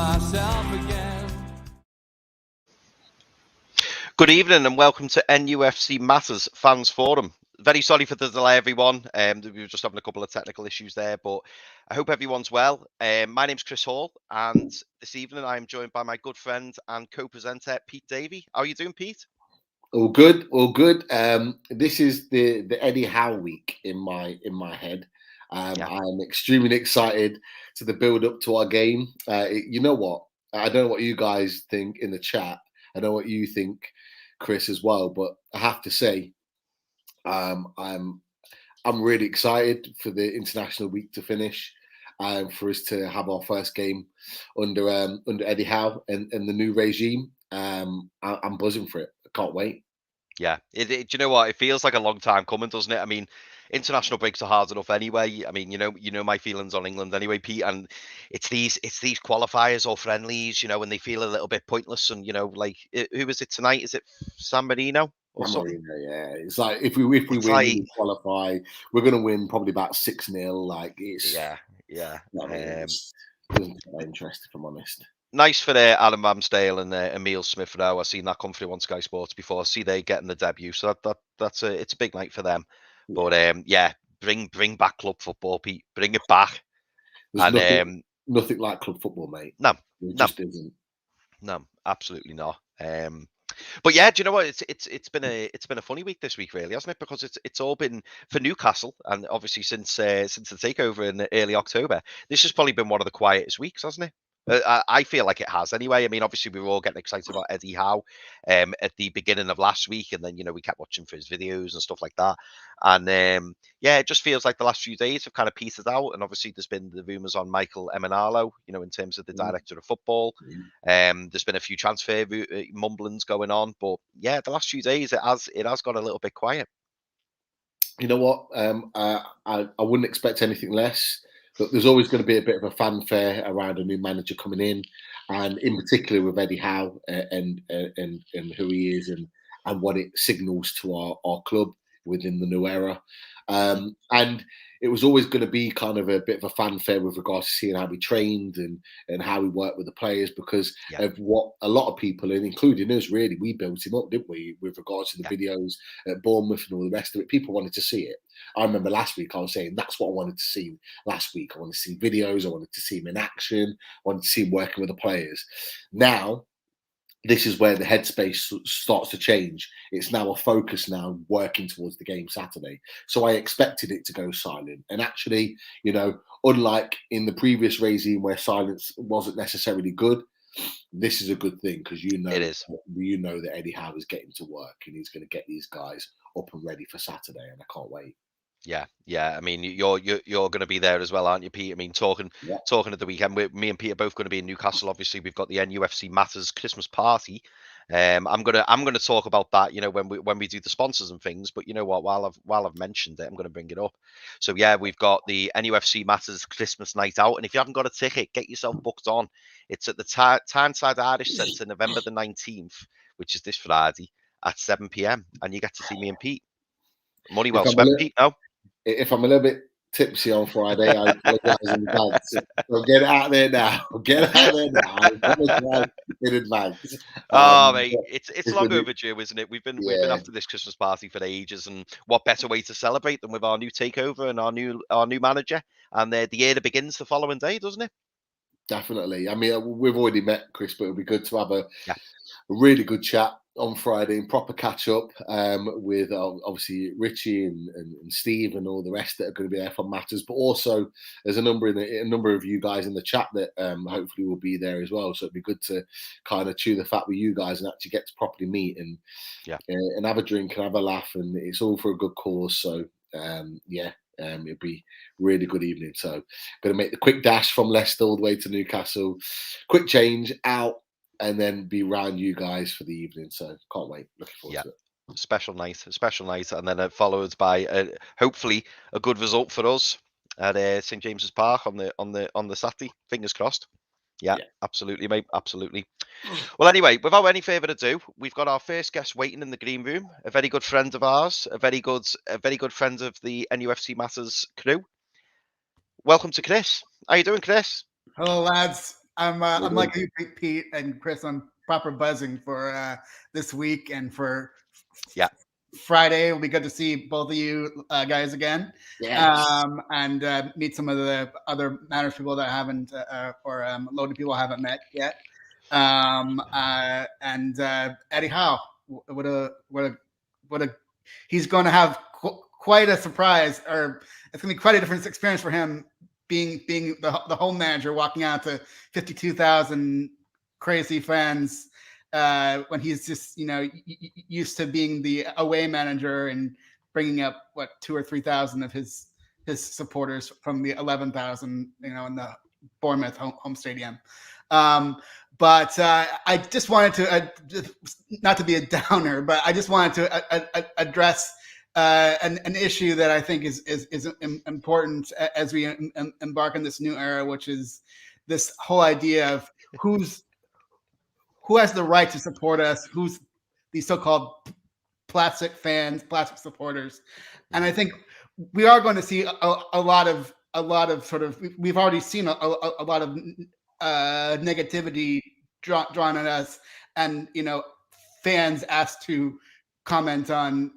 myself again. Good evening and welcome to NUFC Matters Fans Forum. Very sorry for the delay, everyone. We were just having a couple of technical issues there, but I hope everyone's well. My name's Chris Hall, and this evening I'm joined by my good friend and co-presenter, Pete Davey. How are you doing, Pete? All good, all good. This is the Eddie Howe week in my head. I'm extremely excited to the build up to our game. You know what? I don't know what you guys think in the chat. I know what you think, Chris, as well. But I have to say, I'm really excited for the international week to finish, for us to have our first game under Eddie Howe and the new regime. I'm buzzing for it. I can't wait. Yeah, do you know what? It feels like a long time coming, doesn't it? I mean, international breaks are hard enough anyway. I mean, you know my feelings on England anyway, Pete. And it's these qualifiers or friendlies, when they feel a little bit pointless. And like, who is it tonight? Is it San Marino or something? Marino, yeah. It's like if we win, we qualify. We're going to win probably about 6-0. Like it's yeah. Doesn't get interested, if I'm honest. Nice for Adam Ramsdale and Emile Smith-Rowe. I've seen that come through on Sky Sports before. I see they getting the debut, so it's a big night for them. Yeah. But bring back club football, Pete. Bring it back. There's nothing like club football, mate. No, it just isn't. No, absolutely not. But yeah, do you know what? It's been a funny week this week, really, hasn't it? Because it's all been for Newcastle, and obviously since the takeover in early October, this has probably been one of the quietest weeks, hasn't it? I feel like it has anyway. I mean, obviously we were all getting excited about Eddie Howe at the beginning of last week, and then we kept watching for his videos and stuff like that. And it just feels like the last few days have kind of petered out. And obviously there's been the rumours on Michael Emenalo, in terms of the director of football. There's been a few transfer mumblings going on, but yeah, the last few days it has got a little bit quiet. You know what? I wouldn't expect anything less. But there's always going to be a bit of a fanfare around a new manager coming in, and in particular with Eddie Howe and who he is and what it signals to our club within the new era. And it was always going to be kind of a bit of a fanfare with regards to seeing how we trained and how we worked with the players, because of what a lot of people, and including us, really, we built him up, didn't we, with regards to the videos at Bournemouth and all the rest of it. People wanted to see it. I remember last week I was saying that's what I wanted to see last week. I wanted to see videos. I wanted to see him in action. I wanted to see him working with the players. Now, this is where the headspace starts to change. It's now a focus now working towards the game Saturday. So I expected it to go silent. And actually, unlike in the previous regime where silence wasn't necessarily good, this is a good thing, because it is. That Eddie Howe is getting to work and he's going to get these guys up and ready for Saturday, and I can't wait. Yeah. I mean, you're going to be there as well, aren't you, Pete? I mean, talking at the weekend, me and Pete are both going to be in Newcastle. Obviously, we've got the NUFC Matters Christmas party. I'm gonna talk about that, when we do the sponsors and things. But you know what? While I've mentioned it, I'm going to bring it up. So yeah, we've got the NUFC Matters Christmas night out, and if you haven't got a ticket, get yourself booked on. It's at the Tyneside Irish Centre, November the 19th, which is this Friday at 7 p.m. and you get to see me and Pete. Money well spent, Pete. No. If I'm a little bit tipsy on Friday, I apologise in advance. So get it out there now. In advance. Mate, it's long overdue, isn't it? We've been after this Christmas party for ages, and what better way to celebrate than with our new takeover and our new manager? And the year begins the following day, doesn't it? Definitely. I mean, we've already met, Chris, but it'll be good to have a really good chat on Friday and proper catch up with obviously Richie and Steve and all the rest that are going to be there for Matters, but also there's a number of you guys in the chat that hopefully will be there as well. So it'd be good to kind of chew the fat with you guys and actually get to properly meet and have a drink and have a laugh, and it's all for a good cause. So it'll be really good evening. So going to make the quick dash from Leicester all the way to Newcastle, quick change out, and then be round you guys for the evening. So can't wait. Looking forward to it. Special night, and then followed by hopefully a good result for us at St James's Park on the Saturday. Fingers crossed. Yeah, absolutely, mate. Absolutely. Well, anyway, without any further ado, we've got our first guest waiting in the green room. A very good friend of ours, a very good friend of the NUFC Matters crew. Welcome to Chris. How you doing, Chris? Hello, lads. I'm like you, Pete and Chris. I'm proper buzzing for this week and for Yeah. Friday. It'll be good to see both of you guys again. Yes. And meet some of the other Matters people that I haven't, or loaded people I haven't met yet. And Eddie Howe, what a he's going to have quite a surprise, or it's going to be quite a different experience for him being the home manager, walking out to 52,000 crazy fans when he's just used to being the away manager and bringing up 2,000 or 3,000 of his supporters from the 11,000 in the Bournemouth home stadium. But I just wanted to, not to be a downer, but I just wanted to address an issue that I think is important as we embark on this new era, which is this whole idea of who has the right to support us, who's these so-called plastic fans, plastic supporters. And I think we are going to see a lot of sort of, we've already seen a lot of negativity drawn at us, and fans asked to comment on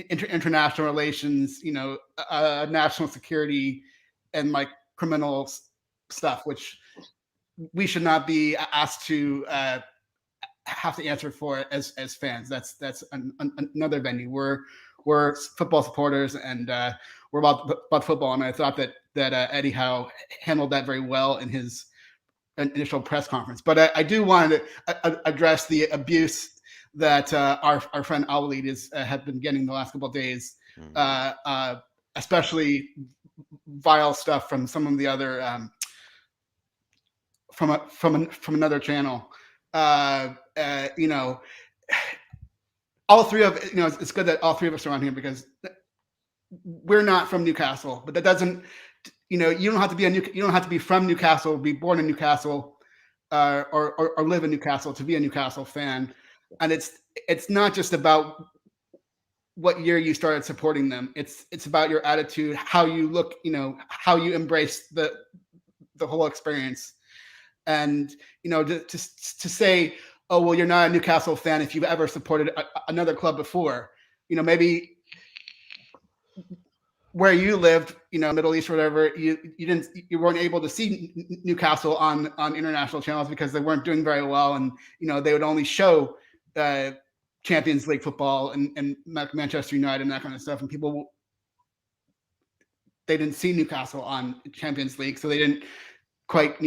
international relations, national security, and like criminal stuff, which we should not be asked to have to answer for as fans. That's another venue. We're football supporters, and we're about football. And I thought that Eddie Howe handled that very well in his initial press conference. But I do want to address the abuse that our friend Al-Walid has been getting the last couple of days, especially vile stuff from some of the other from another channel. All three of it's good that all three of us are on here, because we're not from Newcastle, but that doesn't, you don't have to be you don't have to be from Newcastle, be born in Newcastle, or live in Newcastle to be a Newcastle fan. And it's not just about what year you started supporting them. It's about your attitude, how you look, how you embrace the whole experience. And to say, oh well, you're not a Newcastle fan if you've ever supported another club before. Maybe where you lived, Middle East or whatever, you weren't able to see Newcastle on international channels because they weren't doing very well, and they would only show Champions League football and Manchester United and that kind of stuff, and people, they didn't see Newcastle on Champions League, so they didn't quite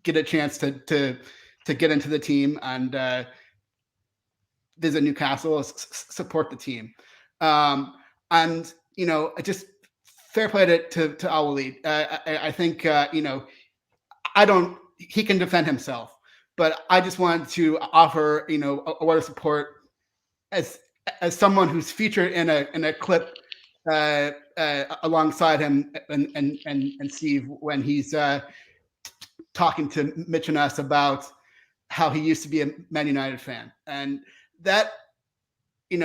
get a chance to get into the team and visit Newcastle, support the team. And just fair play to Al-Walid. I think he can defend himself, but I just wanted to offer a word of support as someone who's featured in a clip alongside him and Steve when he's talking to Mitch and us about how he used to be a Man United fan, and that an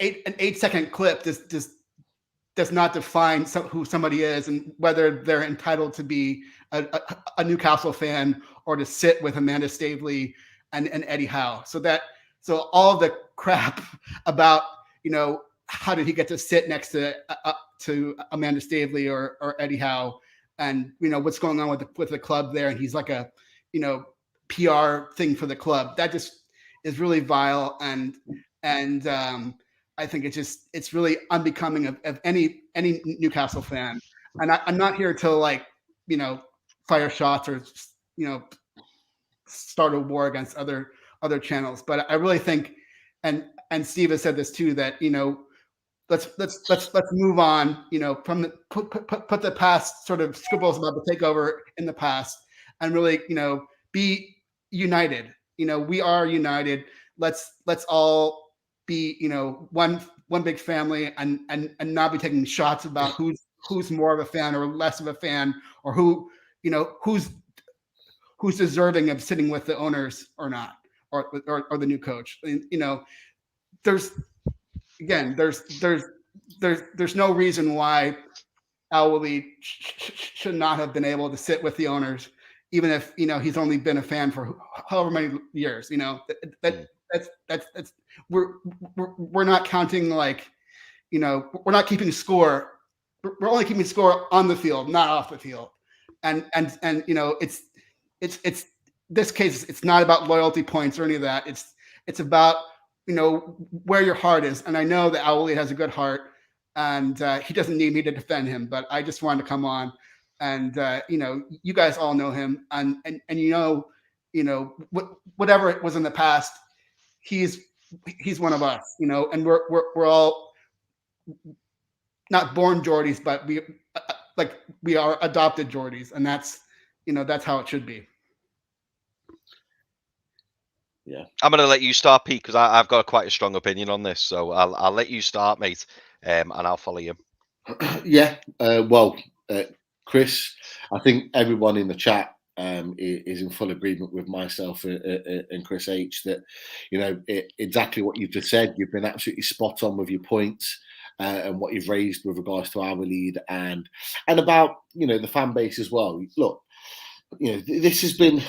8-second clip does not define who somebody is and whether they're entitled to be a Newcastle fan or to sit with Amanda Staveley and Eddie Howe. So all the crap about how did he get to sit next to Amanda Staveley or Eddie Howe, and what's going on with the club there, and he's like a PR thing for the club, that just is really vile, and I think it's really unbecoming of any Newcastle fan. And I'm not here to fire shots or start a war against other channels, but I really think, and Steve has said this too, that let's move on, from the put the past sort of scribbles about the takeover in the past, and really be united. We are united. Let's all be one big family, and not be taking shots about who's more of a fan or less of a fan, or who's deserving of sitting with the owners or not, or the new coach. There's no reason why Al-Walid should not have been able to sit with the owners even if he's only been a fan for however many years. That's we're not counting like we're not keeping score. We're only keeping score on the field, not off the field. And it's this case. It's not about loyalty points or any of that. It's about where your heart is. And I know that Owley has a good heart, and he doesn't need me to defend him. But I just wanted to come on, and you guys all know him, and whatever it was in the past, he's one of us, and we're all not born Geordies, but we are adopted Geordies, and that's how it should be. Yeah, I'm going to let you start, Pete, because I've got quite a strong opinion on this. So I'll let you start, mate, and I'll follow you. Yeah. Well, Chris, I think everyone in the chat is in full agreement with myself and Chris H that exactly what you've just said. You've been absolutely spot on with your points and what you've raised with regards to our lead and about the fan base as well. Look, this has been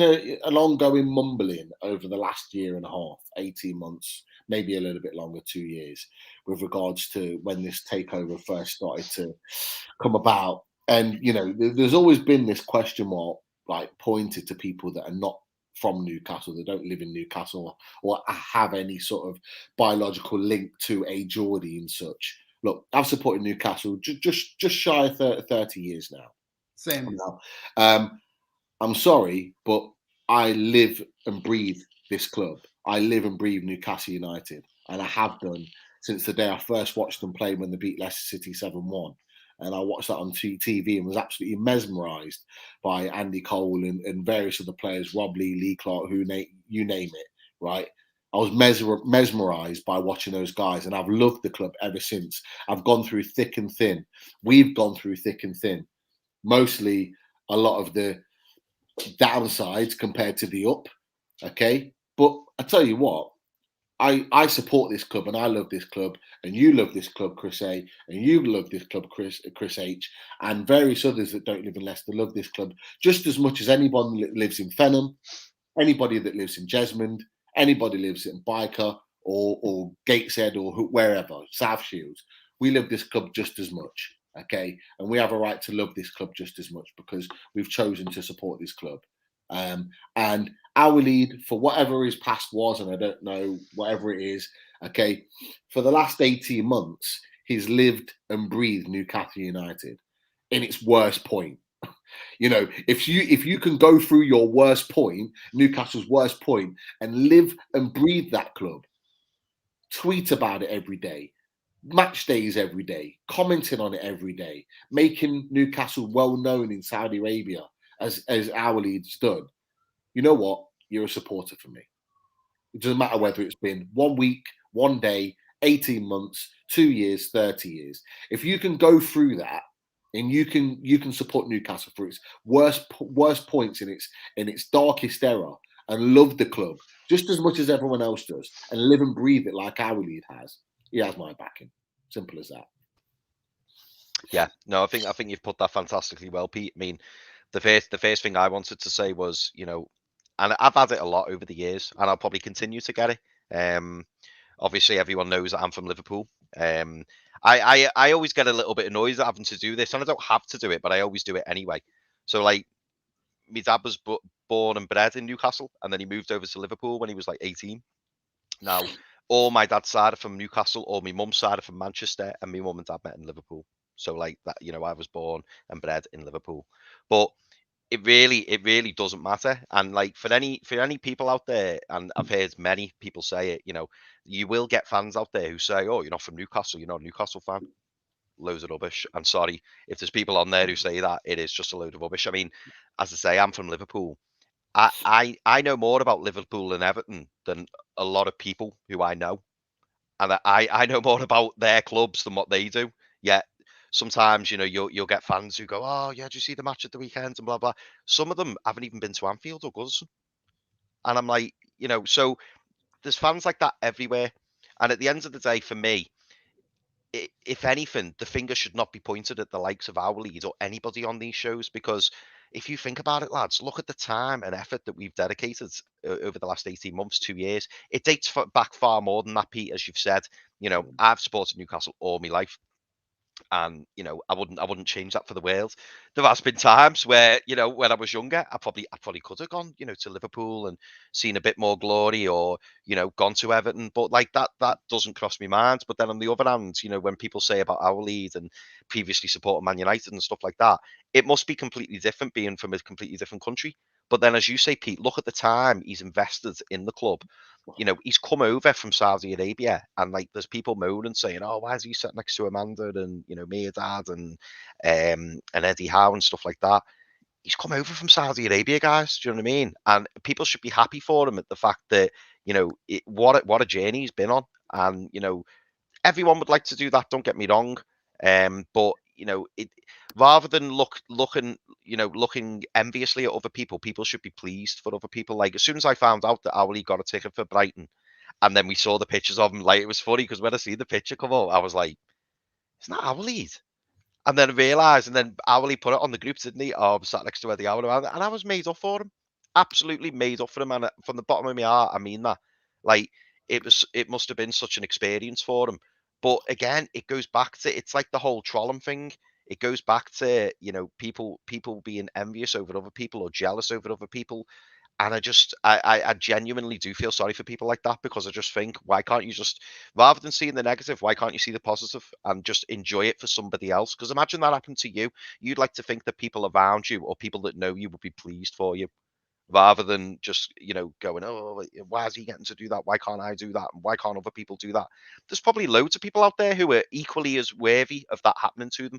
an ongoing mumbling over the last year and a half, 18 months, maybe a little bit longer, 2 years, with regards to when this takeover first started to come about. And, there's always been this question mark, pointed to people that are not from Newcastle, that don't live in Newcastle or have any sort of biological link to a Geordie and such. Look, I've supported Newcastle just shy of 30 years now. Same. I'm sorry, but I live and breathe this club. I live and breathe Newcastle United, and I have done since the day I first watched them play when they beat Leicester City 7-1. And I watched that on TV and was absolutely mesmerised by Andy Cole and various other players, Rob Lee Clark, you name it, right? I was mesmerised by watching those guys, and I've loved the club ever since. I've gone through thick and thin. We've gone through thick and thin. Mostly a lot of the downsides compared to the up, okay? But I tell you what, I support this club and I love this club, and you love this club, Chris A, and you love this club, Chris H, and various others that don't live in Leicester love this club just as much as anyone that lives in Fenham, anybody that lives in Jesmond, anybody lives in Byker or Gateshead or wherever, South Shields. We love this club just as much. Okay, and we have a right to love this club just as much because we've chosen to support this club. And our lead, for whatever his past was, and I don't know, whatever it is, okay, for the last 18 months, he's lived and breathed Newcastle United in its worst point. If you can go through your worst point, Newcastle's worst point, and live and breathe that club, tweet about it every day, match days every day, commenting on it every day, making Newcastle well known in Saudi Arabia as our lead's done. You know what? You're a supporter for me. It doesn't matter whether it's been 1 week, 1 day, 18 months, 2 years, 30 years. If you can go through that and you can support Newcastle for its worst points in its darkest era and love the club just as much as everyone else does and live and breathe it like our lead has, he has my backing. Simple as that. Yeah, no, I think you've put that fantastically well, Pete. I mean, the first thing I wanted to say was, and I've had it a lot over the years, and I'll probably continue to get it. Obviously, everyone knows that I'm from Liverpool. I always get a little bit annoyed at having to do this, and I don't have to do it, but I always do it anyway. So, my dad was born and bred in Newcastle, and then he moved over to Liverpool when he was 18. Now, all my dad's side are from Newcastle, all my mum's side are from Manchester, and my mum and dad met in Liverpool. So that, I was born and bred in Liverpool. But it really doesn't matter. And for any people out there, and I've heard many people say it, you will get fans out there who say, "Oh, you're not from Newcastle, you're not a Newcastle fan." Loads of rubbish. And sorry if there's people on there who say that. It is just a load of rubbish. I mean, as I say, I'm from Liverpool. I know more about Liverpool and Everton than a lot of people who I know. And I know more about their clubs than what they do. Yet sometimes, you'll get fans who go, "Oh, yeah, did you see the match at the weekend?" and blah, blah. Some of them haven't even been to Anfield or Goodison. And I'm like, so there's fans like that everywhere. And at the end of the day, for me, if anything, the finger should not be pointed at the likes of our lead or anybody on these shows, because if you think about it, lads, look at the time and effort that we've dedicated over the last 18 months, 2 years. It dates back far more than that, Pete, as you've said. You know, I've supported Newcastle all my life. And you know, I wouldn't change that for the world. There has been times where, you know, when I was younger, I probably could have gone, you know, to Liverpool and seen a bit more glory, or, you know, gone to Everton. But like that doesn't cross my mind. But then on the other hand, you know, when people say about our lead and previously supported Man United and stuff like that, it must be completely different being from a completely different country. But then, as you say, Pete, look at the time he's invested in the club. You know, he's come over from Saudi Arabia, and like there's people moaning saying, "Oh, why is he sitting next to Amanda and, you know, me, Dad, and Eddie Howe and stuff like that?" He's come over from Saudi Arabia, guys. Do you know what I mean? And people should be happy for him at the fact that, you know, what a journey he's been on. And you know, everyone would like to do that. Don't get me wrong, but you know, it rather than looking enviously at other people, people should be pleased for other people. Like as soon as I found out that Owley got a ticket for Brighton, and then we saw the pictures of him, like it was funny because when I see the picture come up, I was like, "It's not Owley." And then I realised, and then Owley put it on the group, didn't he? Oh, I'm sat next to Eddie Howe, and I was made up for him, absolutely made up for him, and from the bottom of my heart, I mean that. Like it must have been such an experience for him. But again, it goes back to, it's like the whole Trollum thing. It goes back to, you know, people being envious over other people or jealous over other people. And I genuinely do feel sorry for people like that, because I just think, why can't you just, rather than seeing the negative, why can't you see the positive and just enjoy it for somebody else? Because imagine that happened to you. You'd like to think that people around you or people that know you would be pleased for you, rather than just, you know, going, "Oh, why is he getting to do that? Why can't I do that? And why can't other people do that?" There's probably loads of people out there who are equally as worthy of that happening to them.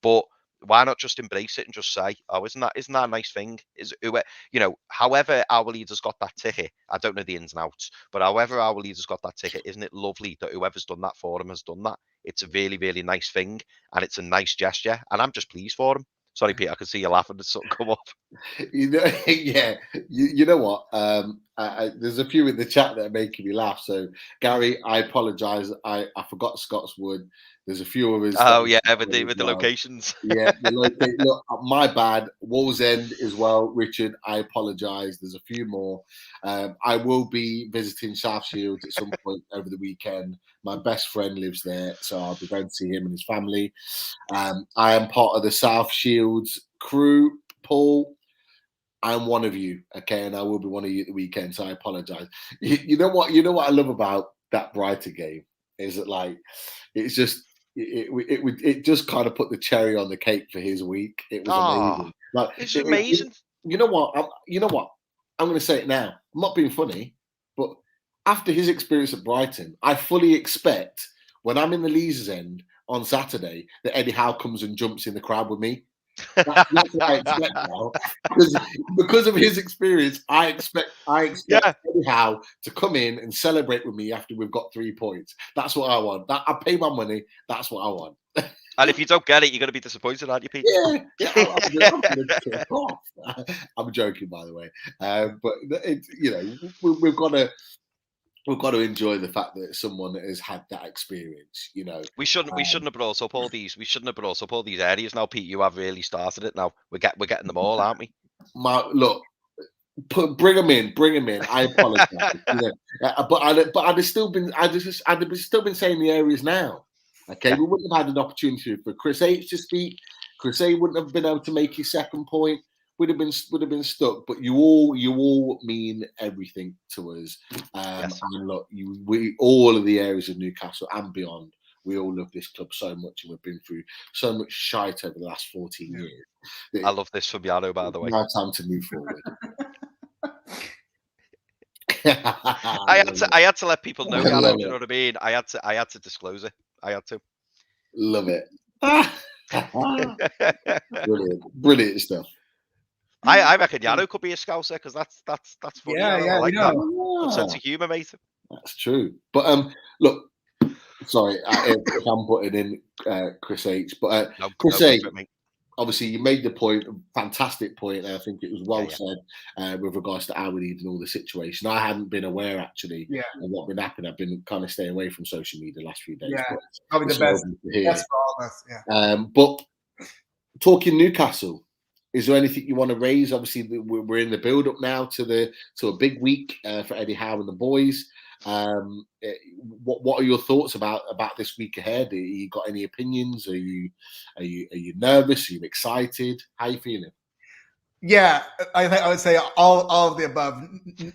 But why not just embrace it and just say, "Oh, isn't that a nice thing?" You know, however our leader's got that ticket, I don't know the ins and outs, but however our leader's got that ticket, isn't it lovely that whoever's done that for him has done that? It's a really, really nice thing, and it's a nice gesture, and I'm just pleased for him. Sorry, Peter, I can see you laughing. There's something come up. You know, yeah. You know what? There's a few in the chat that are making me laugh. So, Gary, I apologise. I forgot Scott's Wood. There's a few of us. Oh yeah, with the locations. Yeah, look, my bad. Wallsend as well, Richard. I apologise. There's a few more. I will be visiting South Shields at some point over the weekend. My best friend lives there, so I'll be going to see him and his family. I am part of the South Shields crew. Paul, I'm one of you, okay, and I will be one of you at the weekend. So I apologise. You know what? You know what I love about that Brighton game is that, like, it's just. It just kind of put the cherry on the cake for his week. It was amazing. Like, it's amazing. You know what? I'm going to say it now. I'm not being funny, but after his experience at Brighton, I fully expect when I'm in the Leazes End on Saturday that Eddie Howe comes and jumps in the crowd with me. That's what I expect now, because of his experience. I expect Eddie Howe to come in and celebrate with me after we've got 3 points. That's what I want. I pay my money. That's what I want. And if you don't get it, you're going to be disappointed, aren't you, Pete? I'm joking, by the way. But you know, we've got to enjoy the fact that someone has had that experience. You know, we shouldn't have brought up all these. We shouldn't have brought up all these areas now, Pete. You have really started it now. We're getting them all, aren't we? Look, bring them in. I apologize. You know, but I'd have still been saying the areas now. Okay, yeah. We wouldn't have had an opportunity for Chris H to speak. Chris A wouldn't have been able to make his second point. Would have been stuck. But you all mean everything to us. Yes. And look, we all of the areas of Newcastle and beyond. We all love this club so much, and we've been through so much shite over the last 14 years. I love this from Yano, by the way. Now time to move forward. I had to let people know, Yano, do you know what I mean? I had to disclose it. I had to. Love it. Brilliant stuff. I reckon Yano could be a Scouser, because that's funny. Yeah, I like that. Yeah. Sense of humour, mate. That's true. But look, sorry, if I'm putting in Chris H. But Chris H, obviously you made the point, fantastic point. I think it was well said with regards to our lead and all the situation. I hadn't been aware actually of what been happening. I've been kind of staying away from social media the last few days. Yeah, probably the best for all of us. Yeah. But talking Newcastle, is there anything you want to raise? Obviously, we're in the build-up now to a big week for Eddie Howe and the boys. What are your thoughts about this week ahead? Are you got any opinions? Are you nervous? Are you excited? How are you feeling? Yeah, I would say all of the above.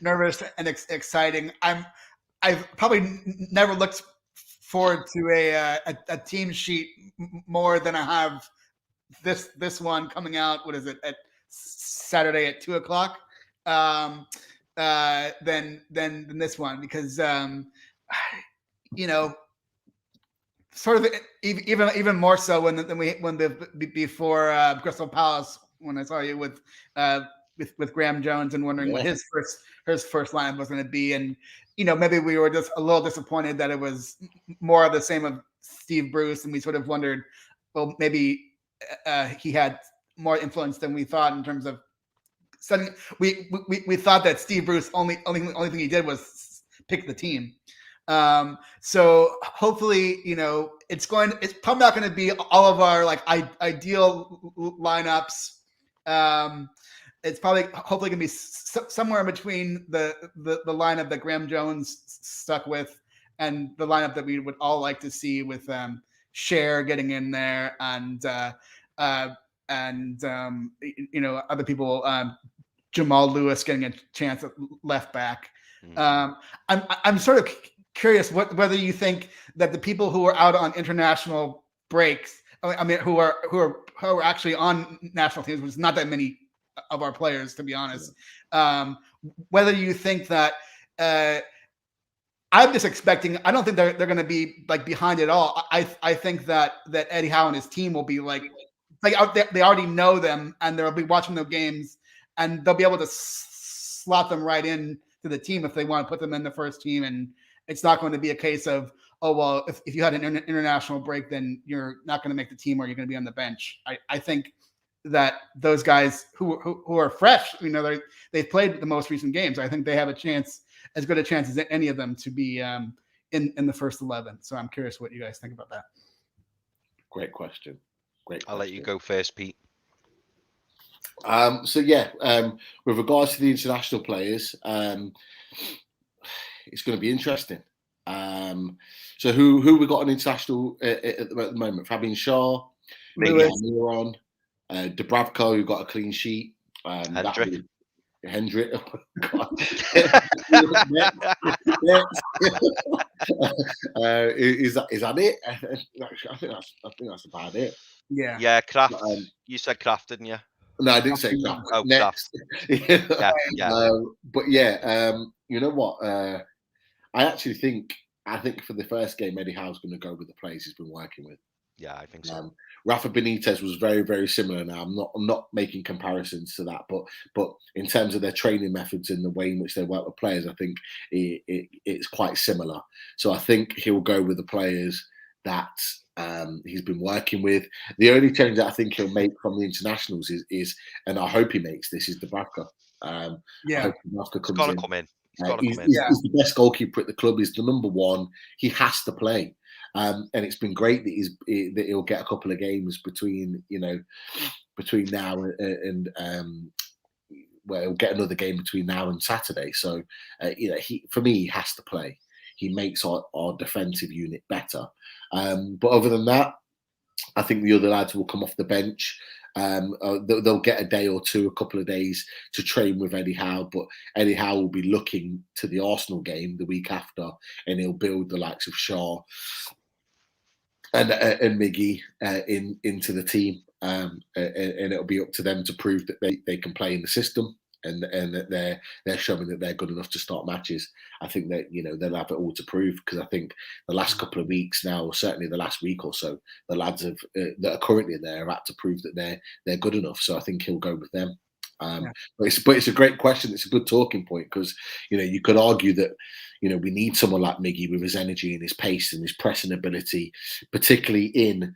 Nervous and exciting. I've probably never looked forward to a team sheet more than I have this one coming out. What is it, at Saturday at 2:00? Than this one, because sort of even more so before Crystal Palace, when I saw you with Graham Jones and wondering what his first line was going to be, and maybe we were just a little disappointed that it was more of the same of Steve Bruce, and we sort of wondered, well, maybe he had more influence than we thought in terms of suddenly we thought that Steve Bruce only thing he did was pick the team. So hopefully, it's probably not going to be all of our ideal lineups. It's hopefully going to be somewhere in between the lineup that Graham Jones stuck with and the lineup that we would all like to see, with Cher getting in there and other people, Jamal Lewis getting a chance at left back. I'm sort of curious whether you think that the people who are out on international breaks, I mean, who are actually on national teams, which is not that many of our players, to be honest. Whether you think that I'm just expecting, I don't think they're going to be behind it all. I think that Eddie Howe and his team will be out there. They already know them, and they'll be watching their games, and they'll be able to slot them right in to the team if they want to put them in the first team. And it's not going to be a case of, oh, well, if you had an international break, then you're not going to make the team or you're going to be on the bench. I think that those guys who are fresh, they've played the most recent games. I think they have as good a chance as any of them to be in the first 11. So I'm curious what you guys think about that. Great question. I'll let you go first, Pete. With regards to the international players, it's going to be interesting. So who we got on international at the moment? Fabian Schär, Miron, Dubravka, who got a clean sheet. Hendrick. Oh God. Is that it? I think that's about it. Yeah. Yeah, Kraft. You said Kraft, didn't you? No, I didn't say Kraft. Oh, next. Yeah. But yeah, you know what? I think for the first game, Eddie Howe's going to go with the players he's been working with. Yeah, I think so. Rafa Benitez was very, very similar. Now, I'm not making comparisons to that, but in terms of their training methods and the way in which they work with players, I think it's quite similar. So I think he'll go with the players that he's been working with. The only change that I think he'll make from the internationals is and I hope he makes this, is Dubravka. I hope Dubravka comes in. Come in. He's the best goalkeeper at the club. He's the number one. He has to play. And it's been great that he'll get a couple of games between now and he'll get another game between now and Saturday. So for me, he has to play. He makes our defensive unit better. But other than that, I think the other lads will come off the bench. They'll get a couple of days to train with Eddie Howe, but Eddie Howe will be looking to the Arsenal game the week after, and he'll build the likes of Schär and Miggy into the team, and it'll be up to them to prove that they can play in the system, and that they're showing that they're good enough to start matches. I think that they'll have it all to prove, because I think the last couple of weeks now, or certainly the last week or so, the lads that are currently there have had to prove that they're good enough. So I think he'll go with them. But it's a great question. It's a good talking point, because you could argue that we need someone like Miggy with his energy and his pace and his pressing ability, particularly in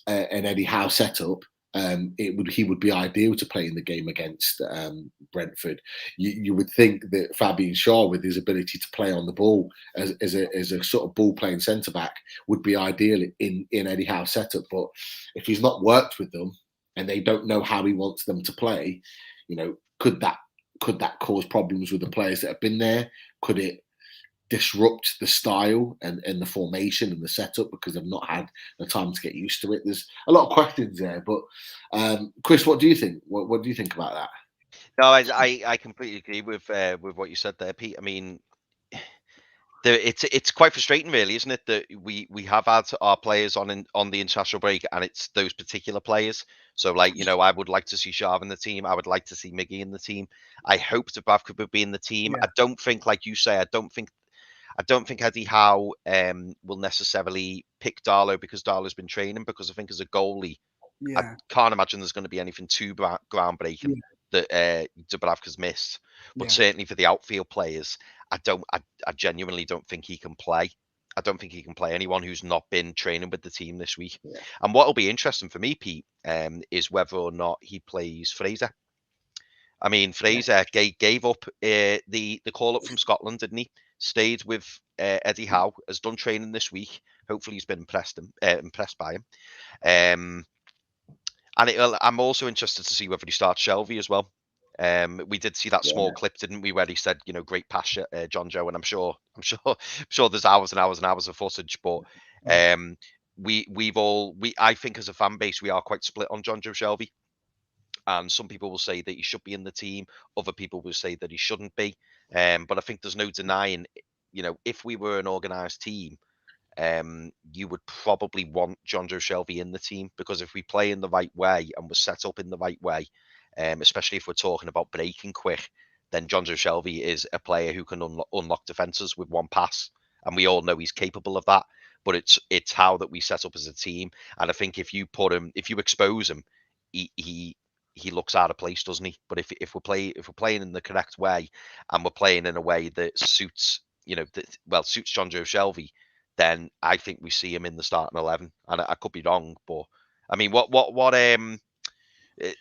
an Eddie Howe setup. He would be ideal to play in the game against Brentford. You would think that Fabian Schär, with his ability to play on the ball as a sort of ball playing centre back, would be ideal in Eddie Howe's setup. But if he's not worked with them, and they don't know how he wants them to play, could that cause problems with the players that have been there? Could it disrupt the style and the formation and the setup because they've not had the time to get used to it? There's a lot of questions there, but Chris, what do you think? What do you think about that? No, I completely agree with what you said there, Pete. I mean, it's quite frustrating, really, isn't it, that we have had our players on the international break, and it's those particular players. So, like, I would like to see Sharv in the team. I would like to see Miggy in the team. I hope Dubravka would be in the team. Yeah. I don't think, like you say, I don't think Eddie Howe will necessarily pick Darlow because Darlow's been training. Because I think as a goalie, I can't imagine there's going to be anything too groundbreaking that Dubravka's missed. But certainly for the outfield players, I genuinely don't think he can play. I don't think he can play anyone who's not been training with the team this week. Yeah. And what will be interesting for me, Pete, is whether or not he plays Fraser. I mean, Fraser gave up the call up from Scotland, didn't he? Stayed with Eddie Howe, has done training this week. Hopefully, he's been impressed by him. And I'm also interested to see whether he starts Shelvey as well. We did see that small clip, didn't we, where he said, great pass, John Joe, and I'm sure there's hours and hours and hours of footage, but I think as a fan base we are quite split on John Joe Shelvey, and some people will say that he should be in the team, other people will say that he shouldn't be, but I think there's no denying, if we were an organised team, you would probably want John Joe Shelvey in the team, because if we play in the right way and we're set up in the right way, especially if we're talking about breaking quick, then John Joe Shelvey is a player who can unlock defences with one pass, and we all know he's capable of that. But it's how that we set up as a team, and I think if you expose him, he looks out of place, doesn't he? But if we're playing in the correct way, and we're playing in a way that suits suits John Joe Shelvey, then I think we see him in the starting 11. And I could be wrong, but I mean, what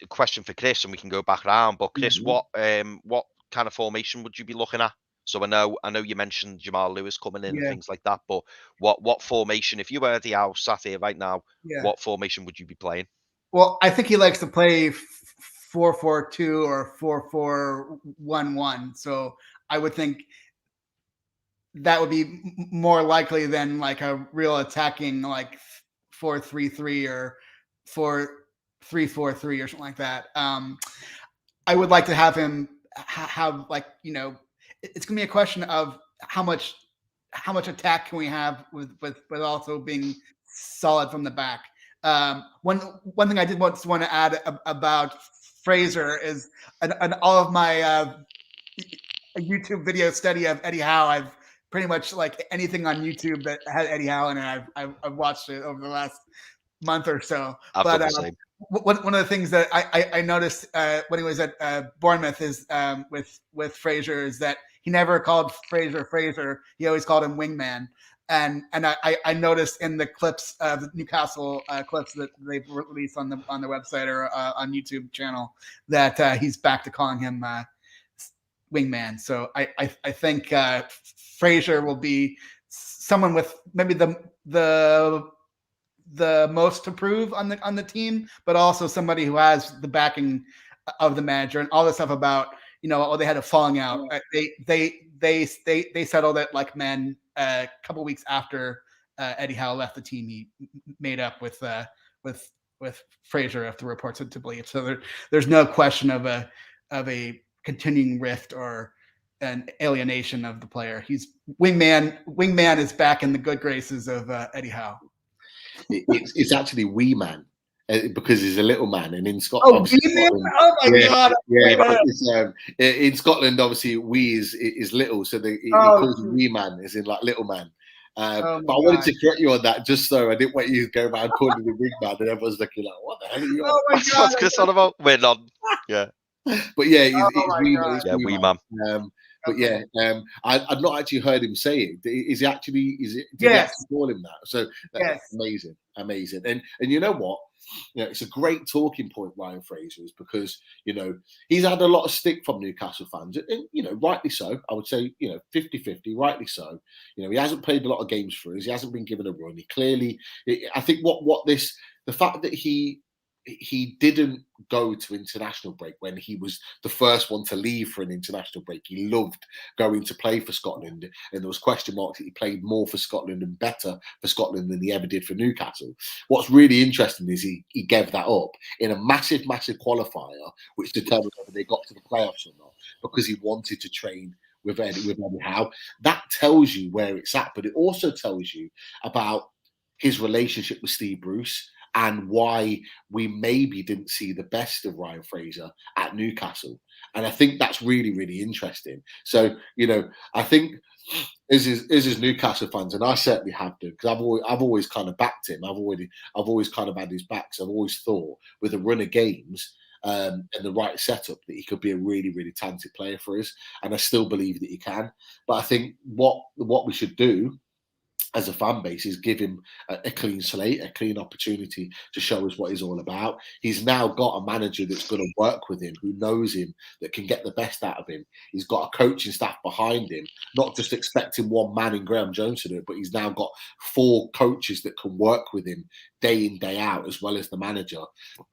question for Chris, and we can go back around. But Chris, what kind of formation would you be looking at? So I know you mentioned Jamal Lewis coming in and things like that, but what formation, if you were Eddie Howe sat here right now, what formation would you be playing? Well, I think he likes to play 4-4-2 or 4-4-1-1. So I would think that would be more likely than like a real attacking like 4-3-3 or 4-3-4-3 or something like that. I would like to have him have like, it's gonna be a question of how much attack can we have with also being solid from the back. One thing I did want to add about Fraser is an all of my YouTube video study of Eddie Howe. I've pretty much like anything on YouTube that had Eddie Howe in it, I've watched it over the last month or so. But one of the things that I noticed when he was at Bournemouth is with Fraser is that he never called Fraser. He always called him Wingman. And I noticed in the clips of the Newcastle clips that they've released on their website or on YouTube channel that he's back to calling him Wingman. So I think Fraser will be someone with maybe the most to prove on the team, but also somebody who has the backing of the manager and all the stuff about they had a falling out. They settled it like men. A couple weeks after Eddie Howe left the team, he made up with Fraser, if the reports are to believe. So there's no question of a continuing rift or an alienation of the player. He's Wingman is back in the good graces of Eddie Howe. It's actually Wee Man. Because he's a little man, and in Scotland, oh my god! In Scotland, obviously, wee is little, so he calls him wee man, as in like little man. But I wanted to correct you on that, just so I didn't want you to go around calling him big man, and everyone's looking like, "What the hell are you?" Oh my god! What's Chris on about? We're not. Yeah. But yeah, he's wee man. But yeah, I've not actually heard him say it. Is he actually? Did he actually call him that? So that's amazing. And you know what? It's a great talking point, Ryan Fraser, is because he's had a lot of stick from Newcastle fans, and rightly so. I would say 50-50, rightly so. He hasn't played a lot of games for us. He hasn't been given a run. He clearly, I think the fact that he he didn't go to international break when he was the first one to leave for an international break. He loved going to play for Scotland, and there was question marks that he played more for Scotland and better for Scotland than he ever did for Newcastle. What's really interesting is he gave that up in a massive qualifier, which determined whether they got to the playoffs or not, because he wanted to train with Eddie Howe. That tells you where it's at, but it also tells you about his relationship with Steve Bruce and why we maybe didn't see the best of Ryan Fraser at Newcastle. And I think that's really, really interesting. So, I think as Newcastle fans, and I certainly have to, because I've always kind of backed him. I've always kind of had his backs. I've always thought with a run of games and the right setup that he could be a really, really talented player for us. And I still believe that he can. But I think what we should do as a fan base is give him a clean slate, a clean opportunity to show us what he's all about. He's now got a manager that's going to work with him, who knows him, that can get the best out of him. He's got a coaching staff behind him, not just expecting one man in Graham Jones to do it, but he's now got 4 coaches that can work with him day in, day out, as well as the manager.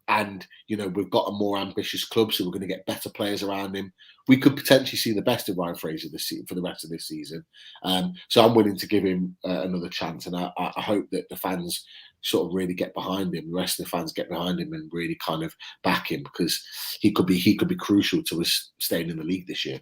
And, we've got a more ambitious club, so we're going to get better players around him. We could potentially see the best of Ryan Fraser this season for the rest of this season. So I'm willing to give him another chance, and I hope that the fans sort of really get behind him. The rest of the fans get behind him and really kind of back him, because he could be crucial to us staying in the league this year.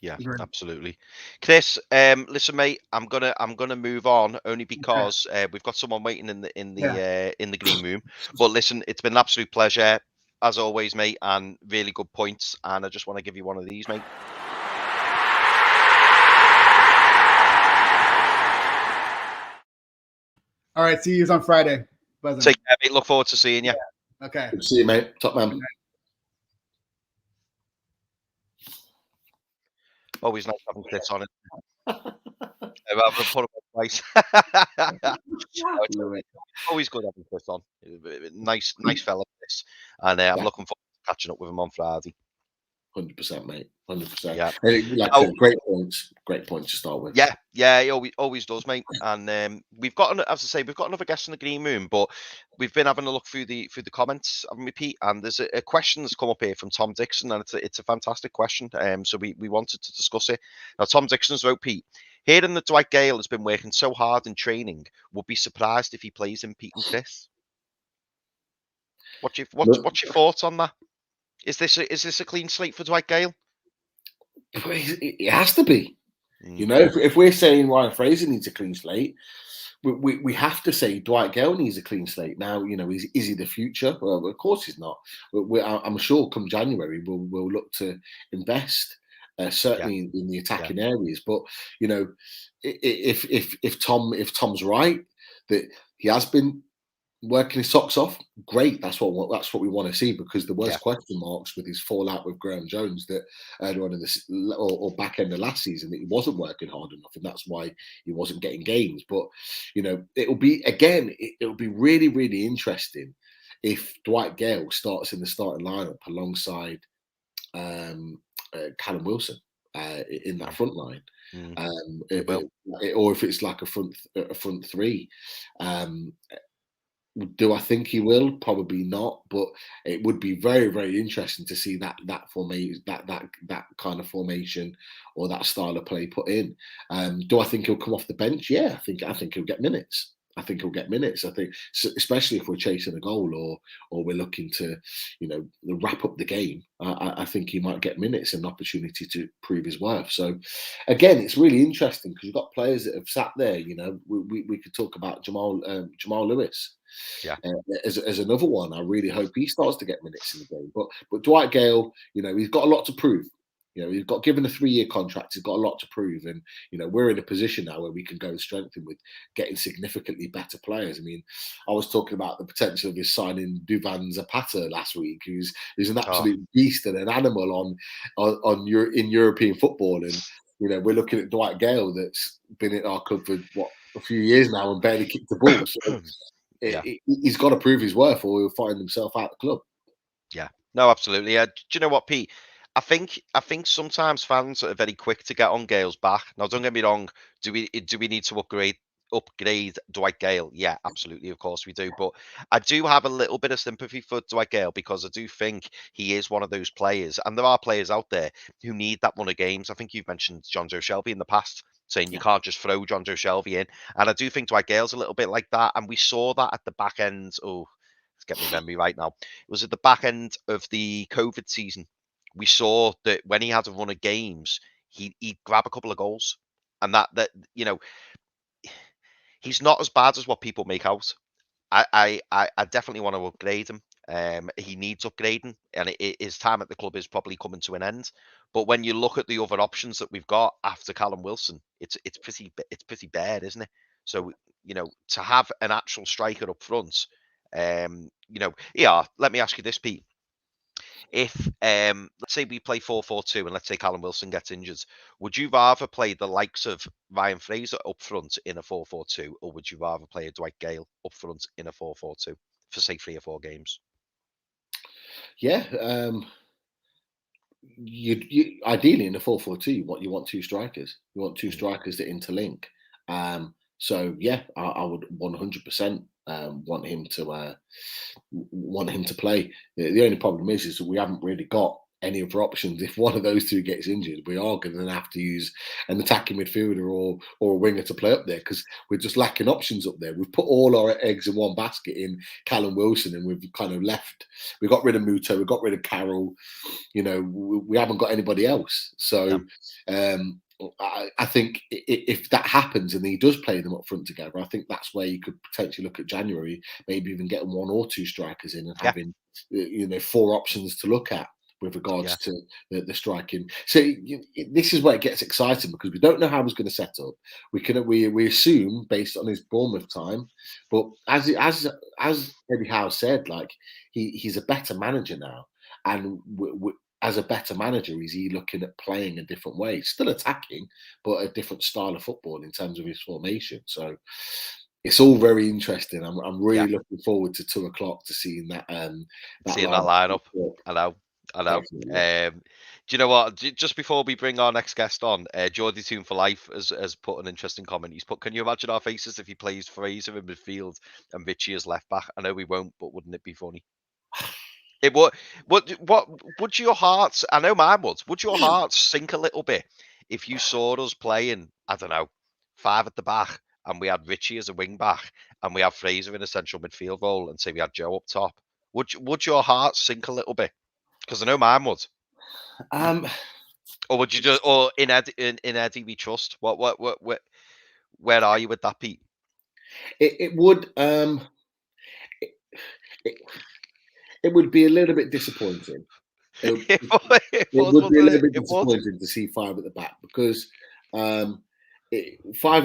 Yeah, absolutely. Chris, listen, mate, I'm gonna move on only because we've got someone waiting in the green room. But listen, it's been an absolute pleasure as always, mate, and really good points. And I just want to give you one of these, mate. All right, see you on Friday. Take care, mate. Look forward to seeing you. Yeah. Okay. Good to see you, mate. Top man. Always nice having Chris on it. I've put him on twice. Always good having Chris on. Nice fella, Chris. And I'm looking forward to catching up with him on Friday. 100%, mate. 100%. Yeah. Great points to start with. Yeah, he always does, mate. And we've got, as I say, we've got another guest in the green room, but we've been having a look through the comments, haven't we, Pete? And there's a question that's come up here from Tom Dixon, and it's a fantastic question. So we wanted to discuss it. Now, Tom Dixon's wrote, Pete, hearing that Dwight Gale has been working so hard in training, would be surprised if he plays in Pete and Chris. What's your thoughts on that? Is this a clean slate for Dwight Gale? It has to be. If we're saying Ryan Fraser needs a clean slate, we have to say Dwight Gale needs a clean slate. Now, is he the future? Well, of course he's not. I'm sure come January we'll look to invest certainly in the attacking areas. But if Tom's right that he has been working his socks off, great. That's what we want to see, because there was question marks with his fallout with Graham Jones that earlier on in this or back end of last season that he wasn't working hard enough, and that's why he wasn't getting games. But it'll be really, really interesting if Dwight Gale starts in the starting lineup alongside Callum Wilson in that front line. Or if it's like a front three. Do I think he will? Probably not, but it would be very, very interesting to see that formation, that kind of formation or that style of play put in. Do I think he'll come off the bench? Yeah, I think he'll get minutes. I think especially if we're chasing a goal or we're looking to, wrap up the game. I think he might get minutes and an opportunity to prove his worth. So, again, it's really interesting because you've got players that have sat there. We could talk about Jamal Lewis. As another one. I really hope he starts to get minutes in the game. But Dwight Gale, he's got a lot to prove. He's got given a 3-year contract. He's got a lot to prove, and we're in a position now where we can go and strengthen with getting significantly better players. I mean, I was talking about the potential of his signing Duvan Zapata last week, who's an absolute beast and an animal in European football, and we're looking at Dwight Gale that's been at our club for a few years now and barely kicked the ball. So he's got to prove his worth, or he'll find himself out the club. Yeah, no, absolutely. Do you know what, Pete? I think sometimes fans are very quick to get on Gale's back. Now, don't get me wrong. Do we need to upgrade upgrade Dwight Gale? Yeah, absolutely. Of course we do. But I do have a little bit of sympathy for Dwight Gale because I do think he is one of those players, and there are players out there who need that run of games. I think you've mentioned John Joe Shelby in the past, saying you can't just throw John Joe Shelby in. And I do think Dwight Gale's a little bit like that. And we saw that at the back end. Oh, let's get my memory right now. It was at the back end of the COVID season. We saw that when he had a run of games, he'd grab a couple of goals. And that he's not as bad as what people make out. I definitely want to upgrade him. He needs upgrading, and his time at the club is probably coming to an end. But when you look at the other options that we've got after Callum Wilson, it's pretty bad, isn't it? So to have an actual striker up front, let me ask you this, Pete. If let's say we play 4-4-2 and let's say Callum Wilson gets injured, would you rather play the likes of Ryan Fraser up front in a 4-4-2, or would you rather play a Dwight Gale up front in a 4-4-2 for say 3 or 4 games? Yeah, you ideally in a 4-4-2, you want 2 strikers. You want 2 strikers that interlink. So yeah, I would 100% want him to play. The only problem is that we haven't really got any other options. If one of those 2 gets injured, we are going to have to use an attacking midfielder or a winger to play up there because we're just lacking options up there. We've put all our eggs in one basket in Callum Wilson, and we've kind of left. We got rid of Muto, we got rid of Carroll. We haven't got anybody else. So. I think if that happens and he does play them up front together, I think that's where you could potentially look at January, maybe even getting 1 or 2 strikers in and having 4 options to look at with regards to the striking. So this is where it gets exciting because we don't know how he's going to set up. We assume based on his Bournemouth time, but as Eddie Howe said, like he's a better manager now, and as a better manager, is he looking at playing a different way? Still attacking, but a different style of football in terms of his formation. So it's all very interesting. I'm really looking forward to 2 o'clock to seeing that lineup. I know. Do you know what? Just before we bring our next guest on, Geordie Toon for Life has put an interesting comment. He's put, "Can you imagine our faces if he plays Fraser in midfield and Richie as left back? I know we won't, but wouldn't it be funny?" It would. What would your hearts? I know mine would. Would your hearts sink a little bit if you saw us playing? I don't know, 5 at the back, and we had Richie as a wing back, and we had Fraser in a central midfield role, and say we had Joe up top. Would your hearts sink a little bit? Because I know mine would. Or would you just? Or in Eddie we trust? Where are you with that, Pete? It would. It would be a little bit disappointing. It would be a little bit disappointing to see 5 at the back because 5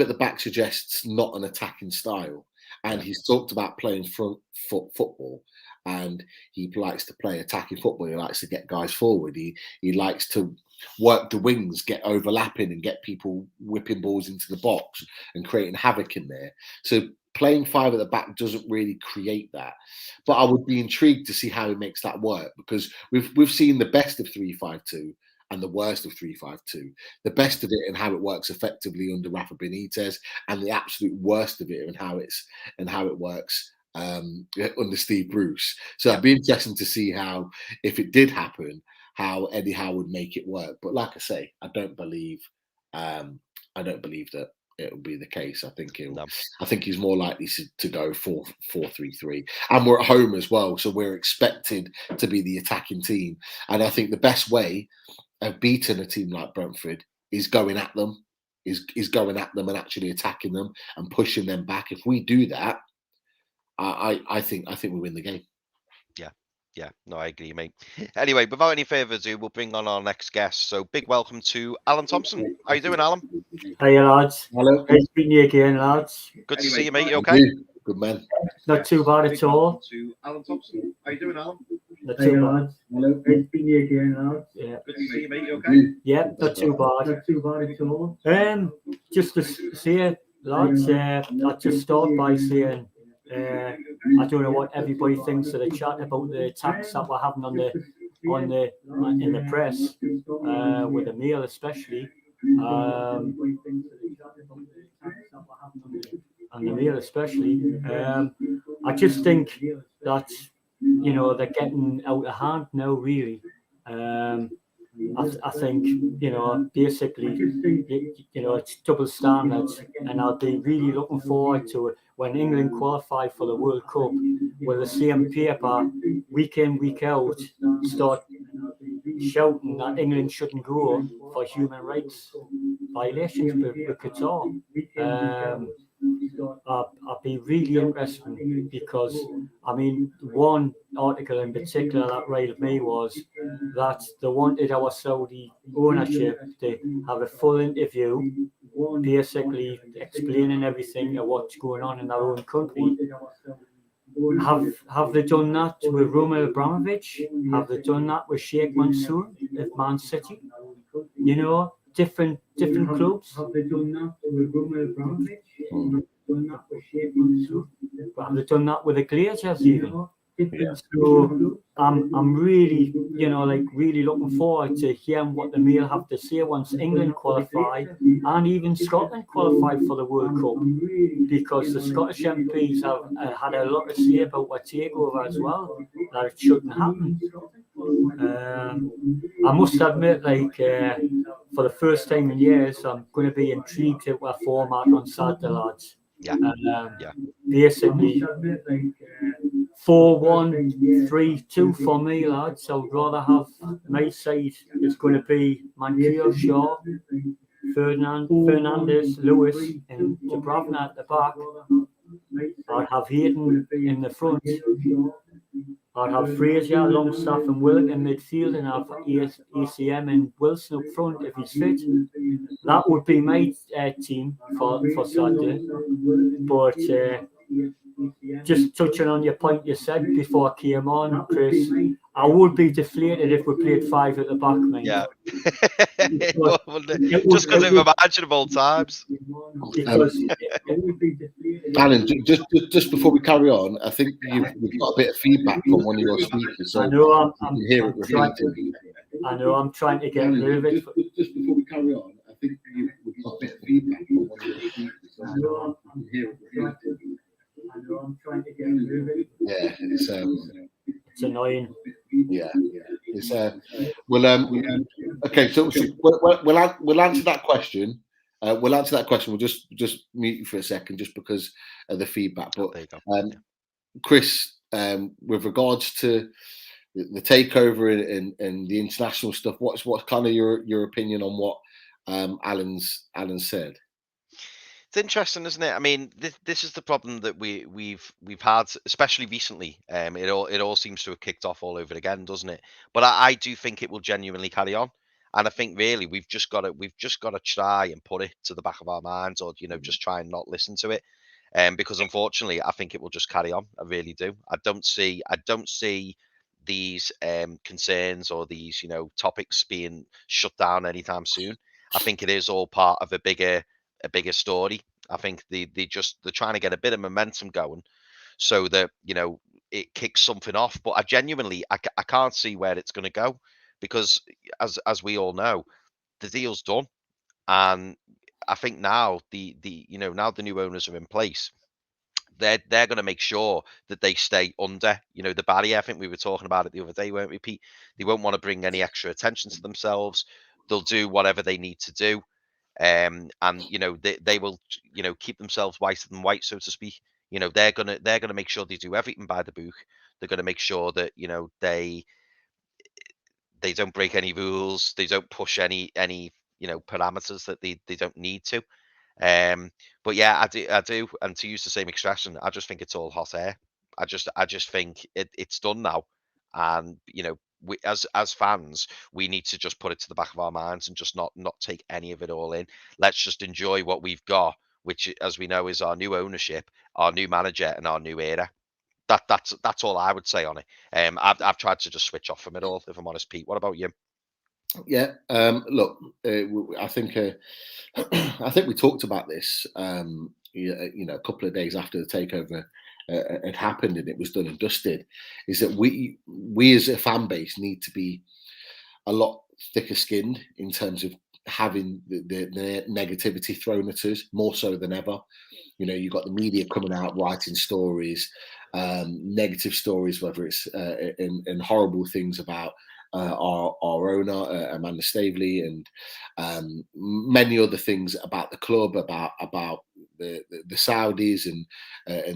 at the back suggests not an attacking style, and he's talked about playing front foot football, and he likes to play attacking football. He likes to get guys forward. He likes to work the wings, get overlapping, and get people whipping balls into the box and creating havoc in there. So playing 5 at the back doesn't really create that, but I would be intrigued to see how he makes that work because we've seen the best of 3-5-2 and the worst of 3-5-2, the best of it and how it works effectively under Rafa Benitez, and the absolute worst of it and how it works under Steve Bruce. So it'd be interesting to see how, if it did happen, how Eddie Howe would make it work. But like I say, I don't believe that it will be the case. I think he's more likely to go 4-4-3-3, and we're at home as well, so we're expected to be the attacking team. And I think the best way of beating a team like Brentford is going at them, is going at them and actually attacking them and pushing them back. If we do that, I think we win the game. Yeah, no, I agree, mate. Anyway, without any further ado, we'll bring on our next guest. So big welcome to Alan Thompson. How you doing, Alan? Hey, lads. Hello. Nice meeting you again, lads. Good to see you, mate. You okay? Good man. Not too bad at all. To Alan Thompson. How you doing, Alan? Not too bad. Hello. Nice meeting you again, lads. Yeah. Good to see you, mate. You okay? Yeah, not too bad. Not too bad at all. Just to say, lads, I'll just start by saying, I don't know what everybody thinks of the chat about the attacks that we're having in the press, with Emile especially. and the meal especially. I just think that, you know, they're getting out of hand now, really. I think, you know, basically, you know, it's double standards, and I'll be really looking forward to it when England qualify for the World Cup, with the same paper week in, week out, start shouting that England shouldn't go for human rights violations with Qatar. I'd be really interested, because, I mean, one article in particular that riled me was that they wanted our Saudi ownership to have a full interview, basically explaining everything of what's going on in their own country. Have they done that with Roman Abramovich? Have they done that with Sheikh Mansour of Man City? You know, different clubs. Have they done that with Roman Abramovich? Have they done that with the Glazers even? Yeah. So I'm really, you know, like really looking forward to hearing what the Mail have to say once England qualify and even Scotland qualify for the World Cup, because the Scottish MPs have had a lot to say about a takeover as well, that it shouldn't happen. I must admit, like, for the first time in years, I'm going to be intrigued at our format on Saturday, lads. Yeah. Basically, 4-1, 3-2 for me, lads. I would rather have my side. It's going to be Mankiel, Shaw, Fernandez, Lewis, and Dubravna at the back. I'd have Hayden in the front. I'd have Fraser, Longstaff, and Willock in midfield, and I'd have ACM and Wilson up front if he's fit. That would be my team for Saturday. But just touching on your point you said before I came on, Chris, I would be deflated if we played 5 at the back, mate. Yeah. Just because of imaginable times. Alan, just before we carry on, I think we've got a bit of feedback from one of your speakers. So I know I'm hear it repeated. I know I'm trying to get rid of it. Just before we carry on, I think we've got a bit of feedback from one of your speakers. So I know I'm hear it repeated. I know I'm trying to get rid of it. Yeah, it's annoying. Yeah, it's okay. So we'll answer that question. We'll answer that question. We'll just mute you for a second, just because of the feedback. But Chris, with regards to the takeover and the international stuff, what's kind of your opinion on what Alan said? It's interesting, isn't it? I mean, this is the problem that we've had, especially recently. It all seems to have kicked off all over again, doesn't it? But I do think it will genuinely carry on, and I think really we've just got to try and put it to the back of our minds, or just try and not listen to it, because unfortunately I think it will just carry on. I really do. I don't see these concerns or these topics being shut down anytime soon. I think it is all part of a bigger story. I think they're trying to get a bit of momentum going, so that it kicks something off. But I genuinely I can't see where it's going to go, because as we all know, the deal's done, and I think now the new owners are in place. They're going to make sure that they stay under the barrier. I think we were talking about it the other day, weren't we, Pete? They won't want to bring any extra attention to themselves. They'll do whatever they need to do. And they will keep themselves whiter than white, so to speak. They're gonna make sure they do everything by the book. They're gonna make sure that they don't break any rules. They don't push any parameters that they don't need to. But yeah, I do, and to use the same expression, I just think it's all hot air. I just think it's done now, and we, as fans, we need to just put it to the back of our minds and just not take any of it all in. Let's just enjoy what we've got, which, as we know, is our new ownership, our new manager, and our new era. That's all I would say on it. I've tried to just switch off from it all, if I'm honest, Pete. What about you? Yeah, look, I think we talked about this, a couple of days after the takeover had happened and it was done and dusted. Is that we as a fan base need to be a lot thicker skinned in terms of having the negativity thrown at us more so than ever. You know, you've got the media coming out writing stories, negative stories, whether it's in horrible things about our owner, Amanda Staveley, and many other things about the club, about the Saudis and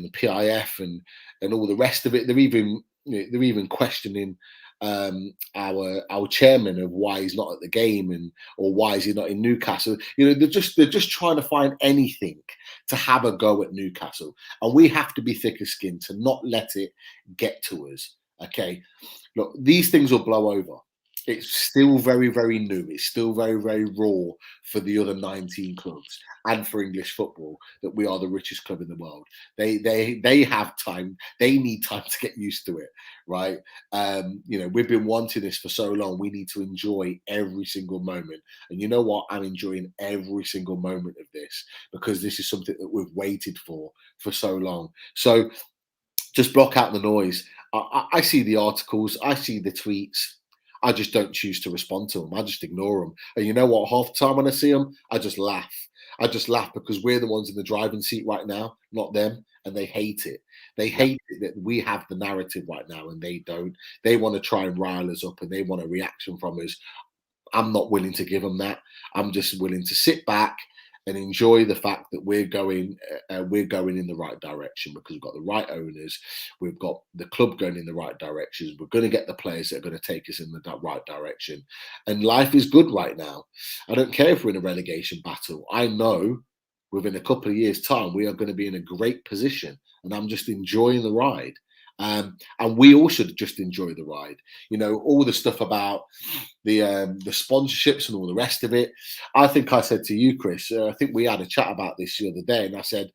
the PIF and all the rest of it. They're even questioning our chairman of why he's not at the game or why is he not in Newcastle. You know, they're just trying to find anything to have a go at Newcastle, and we have to be thicker skinned to not let it get to us. Okay, look, these things will blow over. It's still very, very new. It's still very, very raw for the other 19 clubs and for English football that we are the richest club in the world. They have time. They need time to get used to it, right? You know, we've been wanting this for so long. We need to enjoy every single moment. And you know what? I'm enjoying every single moment of this because this is something that we've waited for so long. So just block out the noise. I see the articles. I see the tweets. I just don't choose to respond to them. I just ignore them. And you know what? Half the time when I see them, I just laugh. I just laugh because we're the ones in the driving seat right now, not them. And they hate it. They hate it that we have the narrative right now and they don't. They want to try and rile us up and they want a reaction from us. I'm not willing to give them that. I'm just willing to sit back and enjoy the fact that we're going in the right direction because we've got the right owners, we've got the club going in the right directions, we're going to get the players that are going to take us in the right direction, and life is good right now. I don't care if we're in a relegation battle. I know within a couple of years' time we are going to be in a great position, and I'm just enjoying the ride. And we all should just enjoy the ride. You know, all the stuff about the sponsorships and all the rest of it. I think I said to you, Chris, I think we had a chat about this the other day, and I said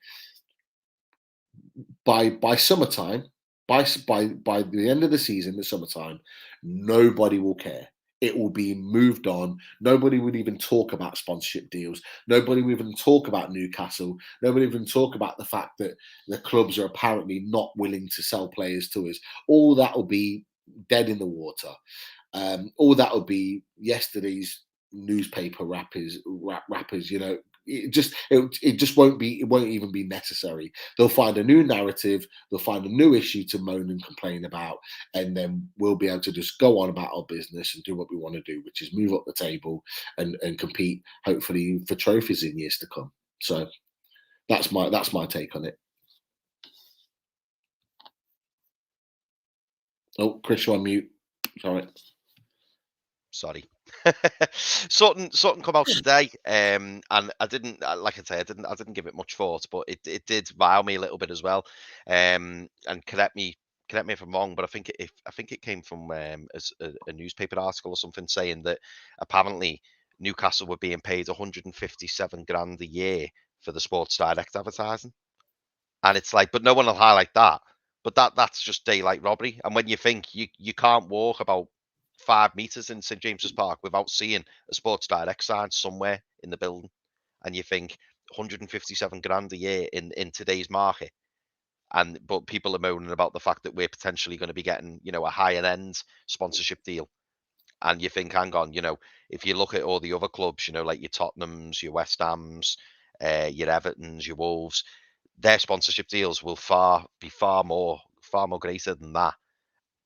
by summertime, by the end of the season, the summertime, nobody will care. It will be moved on. Nobody would even talk about sponsorship deals. Nobody would even talk about Newcastle. Nobody would even talk about the fact that the clubs are apparently not willing to sell players to us. All that will be dead in the water. All that will be yesterday's newspaper rappers. You know, it just won't be. It won't even be necessary. They'll find a new narrative. They'll find a new issue to moan and complain about, and then we'll be able to just go on about our business and do what we want to do, which is move up the table and compete, hopefully, for trophies in years to come. So that's my take on it. Oh, Chris, you're on mute. Sorry. Sutton come out today, and I didn't, like I say, I didn't give it much thought, but it did rile me a little bit as well. And correct me if I'm wrong, but I think it came from as a newspaper article or something saying that apparently Newcastle were being paid 157 grand a year for the Sports Direct advertising, and it's like, but no one will highlight that. But that's just daylight robbery. And when you think you can't walk about 5 meters in St James's Park without seeing a Sports Direct sign somewhere in the building, and you think 157 grand a year in today's market, but people are moaning about the fact that we're potentially going to be getting, you know, a higher end sponsorship deal, and you think, hang on, you know, if you look at all the other clubs, you know, like your Tottenhams, your West Hams, your Evertons, your Wolves, their sponsorship deals will be far more greater than that.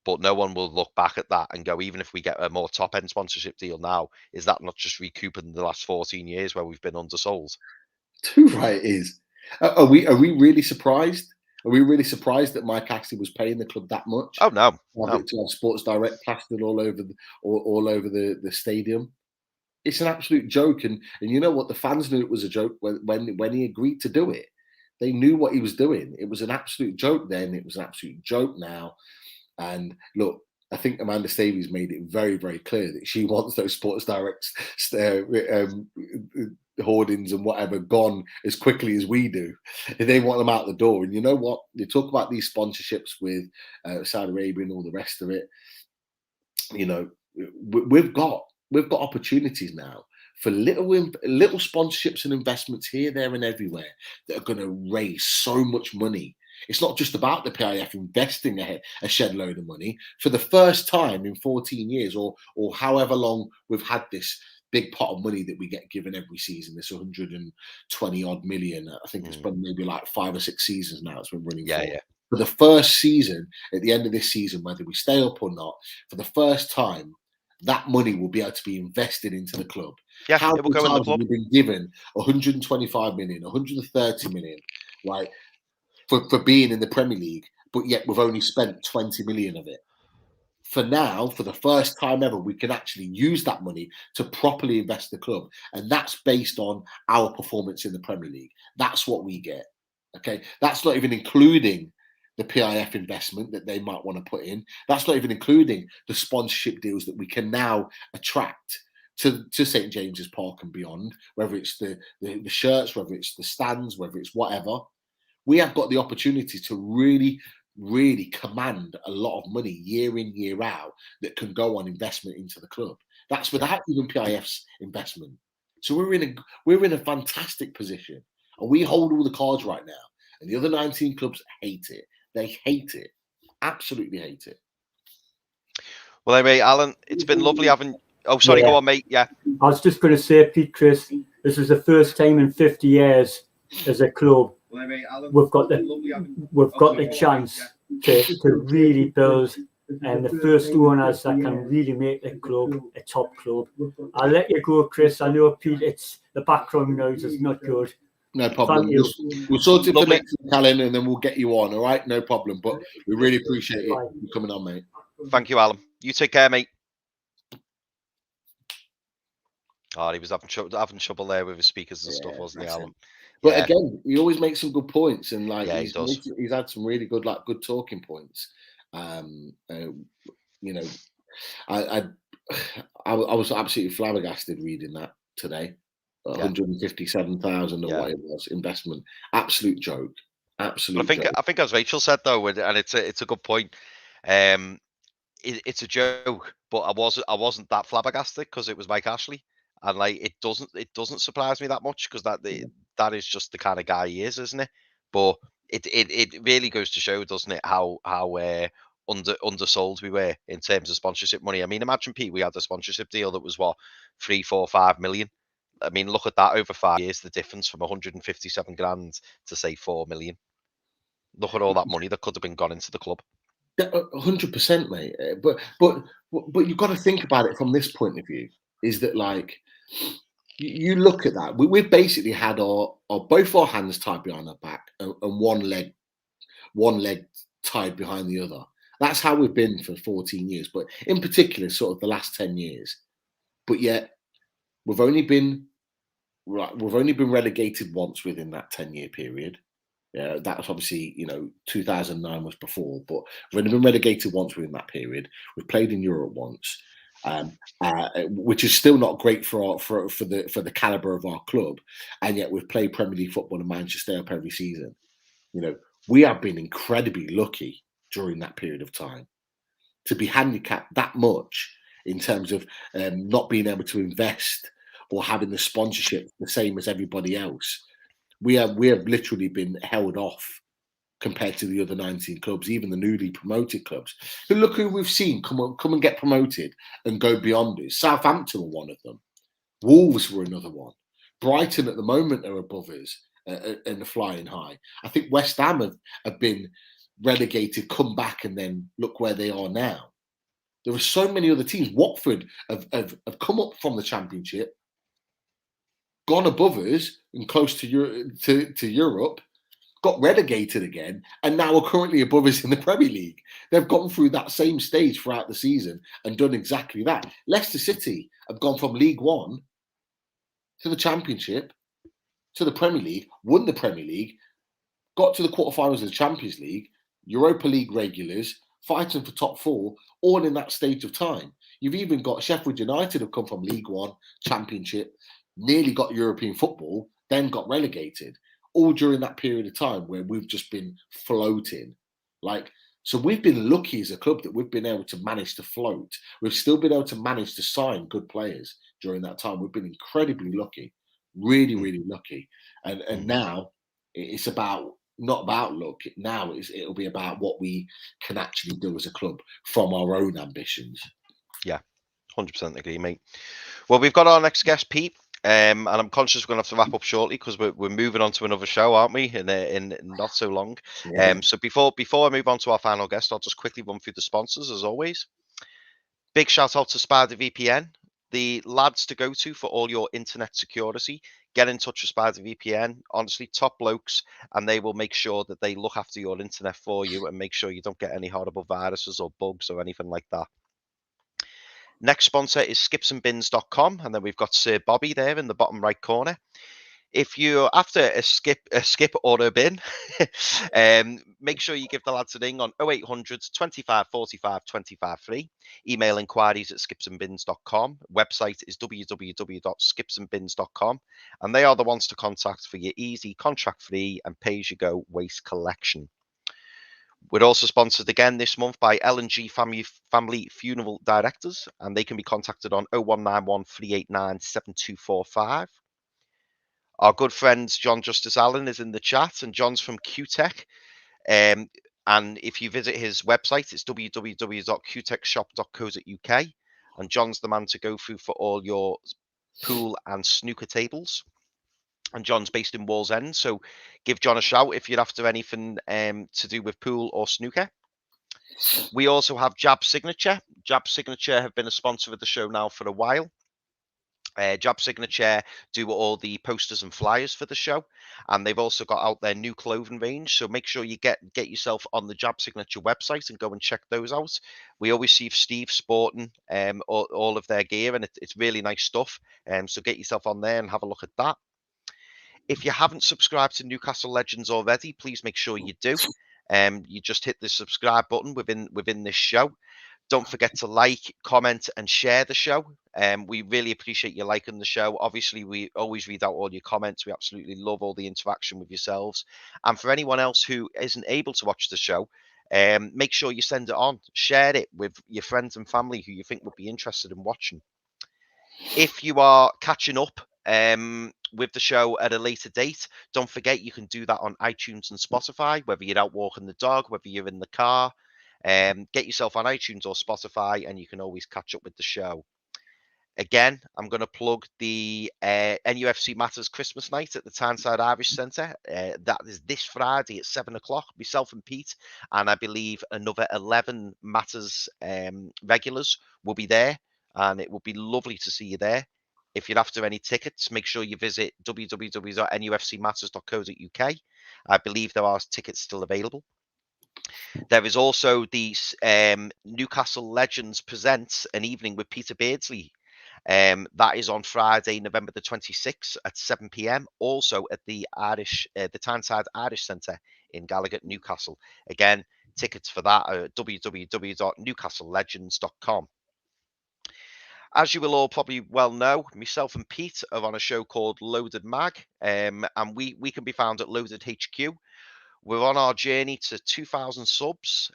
But no one will look back at that and go, even if we get a more top-end sponsorship deal now, is that not just recouping the last 14 years where we've been undersold? Too right it is. Are we really surprised? Are we really surprised that Mike Ashley was paying the club that much? Oh no, to have Sports Direct plastered all over the stadium. It's an absolute joke, and you know what? The fans knew it was a joke when he agreed to do it. They knew what he was doing. It was an absolute joke then. It was an absolute joke now. And look, I think Amanda Staveley's made it very, very clear that she wants those Sports Direct hoardings and whatever gone as quickly as we do. They want them out the door. And you know what? They talk about these sponsorships with Saudi Arabia and all the rest of it. You know, we've got opportunities now for little sponsorships and investments here, there, and everywhere that are going to raise so much money. It's not just about the PIF investing a shed load of money. For the first time in 14 years or however long we've had this big pot of money that we get given every season. This 120 odd million. I think it's been maybe like 5 or 6 seasons now it's been running for. For the first season, at the end of this season, whether we stay up or not, for the first time, that money will be able to be invested into the club. Yeah, how it will many go in the times club. have we been given 125 million, 130 million, right, for being in the Premier League, but yet we've only spent 20 million of it? For now, for the first time ever, we can actually use that money to properly invest the club. And that's based on our performance in the Premier League. That's what we get. Okay. That's not even including the PIF investment that they might want to put in. That's not even including the sponsorship deals that we can now attract to St. James's Park and beyond, whether it's the shirts, whether it's the stands, whether it's whatever. We have got the opportunity to really command a lot of money year in, year out that can go on investment into the club. That's without even PIF's investment. So we're in a fantastic position, and we hold all the cards right now. And the other 19 clubs hate it. They hate it. Absolutely hate it. Well, anyway, Alan, it's been lovely having. Oh, sorry, go on, mate. Yeah. I was just going to say, Pete, Chris, this is the first time in 50 years as a club we've got the chance to really build, and the first owners that can really make the club a top club. I'll let you go, Chris. I know, Pete, it's the background noise is not good. No problem. We'll sort it for next week, Alan, and then we'll get you on. All right, no problem. But we really appreciate you coming on, mate. Thank you, Alan. You take care, mate. Oh, he was having trouble there with his speakers and stuff, wasn't he, Alan? But again, he always makes some good points, and like he's had some really good talking points. You know, I was absolutely flabbergasted reading that today. 157,000 or what it was investment. Absolute joke. Absolute. I think as Rachel said though, and it's a good point. It's a joke, but I wasn't that flabbergasted because it was Mike Ashley. And like it doesn't surprise me that much because that is just the kind of guy he is, isn't it? But it really goes to show, doesn't it, how undersold we were in terms of sponsorship money. I mean, imagine, Pete, we had a sponsorship deal that was what 3, 4, 5 million. I mean, look at that over 5 years, the difference from 157 grand to say 4 million. Look at all that money that could have been gone into the club. 100%, mate. But you've got to think about it from this point of view. Is that like you look at that? We've basically had our both our hands tied behind our back and one leg tied behind the other. That's how we've been for 14 years, but in particular, sort of the last 10 years. But yet, we've only been relegated once within that 10-year period. Yeah, that's obviously 2009 was before, but we've only been relegated once within that period. We've played in Europe once. Which is still not great for the caliber of our club, and yet we've played Premier League football and managed to stay up every season. We have been incredibly lucky during that period of time to be handicapped that much in terms of not being able to invest or having the sponsorship the same as everybody else. We have literally been held off compared to the other 19 clubs, even the newly promoted clubs. But look who we've seen come and get promoted and go beyond it. Southampton were one of them. Wolves were another one. Brighton at the moment are above us and flying high. I think West Ham have been relegated, come back, and then look where they are now. There are so many other teams. Watford have come up from the Championship, gone above us and close to Europe, got relegated again, and now are currently above us in the Premier League. They've gone through that same stage throughout the season and done exactly that. Leicester City have gone from League One to the Championship to the Premier League, won the Premier League, got to the quarterfinals of the Champions League, Europa League regulars, fighting for top 4, all in that stage of time. You've even got Sheffield United have come from League One, Championship, nearly got European football, then got relegated. All during that period of time where we've just been floating. So we've been lucky as a club that we've been able to manage to float. We've still been able to manage to sign good players during that time. We've been incredibly lucky, really, really lucky. And now it's not about luck. Now it'll be about what we can actually do as a club from our own ambitions. Yeah, 100% agree, mate. Well, we've got our next guest, Pete. And I'm conscious we're going to have to wrap up shortly because we're moving on to another show, aren't we? In not so long. Yeah. So before I move on to our final guest, I'll just quickly run through the sponsors as always. Big shout out to Spider VPN, the lads to go to for all your internet security. Get in touch with Spider VPN. Honestly, top blokes, and they will make sure that they look after your internet for you and make sure you don't get any horrible viruses or bugs or anything like that. Next sponsor is skipsandbins.com, and then we've got Sir Bobby there in the bottom right corner. If you're after a skip or a bin, make sure you give the lads a ring on 0800 25 45 25 free. Email inquiries at skipsandbins.com. Website is www.skipsandbins.com, and they are the ones to contact for your easy, contract-free, and pay-as-you-go waste collection. We're also sponsored again this month by L&G Family Funeral Directors, and they can be contacted on 0191 389 7245. Our good friend John Justice Allen is in the chat, and John's from QTech. And if you visit his website, it's www.qtechshop.co.uk. And John's the man to go through for all your pool and snooker tables. And John's based in Wallsend, so give John a shout if you're after anything to do with pool or snooker. We also have Jab Signature. Jab Signature have been a sponsor of the show now for a while. Jab Signature do all the posters and flyers for the show, and they've also got out their new clothing range. So make sure you get yourself on the Jab Signature website and go and check those out. We always see Steve sporting all of their gear, and it's really nice stuff. So get yourself on there and have a look at that. If you haven't subscribed to Newcastle Legends already, please make sure you do. You just hit the subscribe button within this show. Don't forget to like, comment, and share the show. We really appreciate you liking the show. Obviously, we always read out all your comments. We absolutely love all the interaction with yourselves. And for anyone else who isn't able to watch the show, make sure you send it on. Share it with your friends and family who you think would be interested in watching. If you are catching up with the show at a later date, don't forget you can do that on iTunes and Spotify, whether you're out walking the dog, whether you're in the car. Get yourself on iTunes or Spotify, and you can always catch up with the show. Again, I'm going to plug the NUFC Matters Christmas night at the Tyneside Irish Centre. That is this Friday at 7 o'clock. Myself and Pete, and I believe another 11 Matters regulars will be there, and it will be lovely to see you there. If you're after any tickets, make sure you visit www.nufcmatters.co.uk. I believe there are tickets still available. There is also the Newcastle Legends Presents an Evening with Peter Beardsley. That is on Friday, November the 26th at 7 p.m. Also at the Tyneside Irish Centre in Gallagher, Newcastle. Again, tickets for that are at www.newcastlelegends.com. As you will all probably well know, myself and Pete are on a show called Loaded Mag, and we can be found at Loaded HQ. We're on our journey to 2,000 subs.